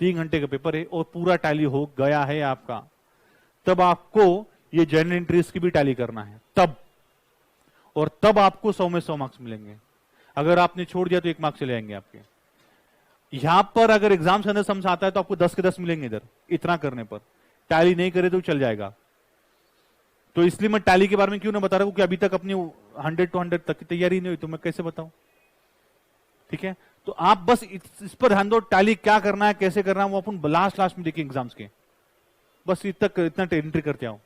3 घंटे का पेपर है और पूरा टैली हो गया है आपका, तब आपको ये जनरल एंट्रीज की भी टैली करना है, तब आपको 100 में 100 मार्क्स मिलेंगे। अगर आपने छोड़ दिया तो 1 मार्क्स चले जाएंगे आपके। यहां पर अगर एग्जाम के अंदर समझ आता है तो आपको 10 के 10 मिलेंगे इधर, इतना करने पर। टैली नहीं करे तो चल जाएगा। तो इसलिए मैं टैली के बारे में क्यों ना बता रहा हूं कि अभी तक अपनी 100 to 100 तक की तैयारी नहीं हुई, तो मैं कैसे बताऊं। ठीक है, तो आप बस इस पर ध्यान दो, टैली क्या करना है, कैसे करना है, वो अपन लास्ट में देखिए एग्जाम्स के। बस इतना एंट्री करते आओ।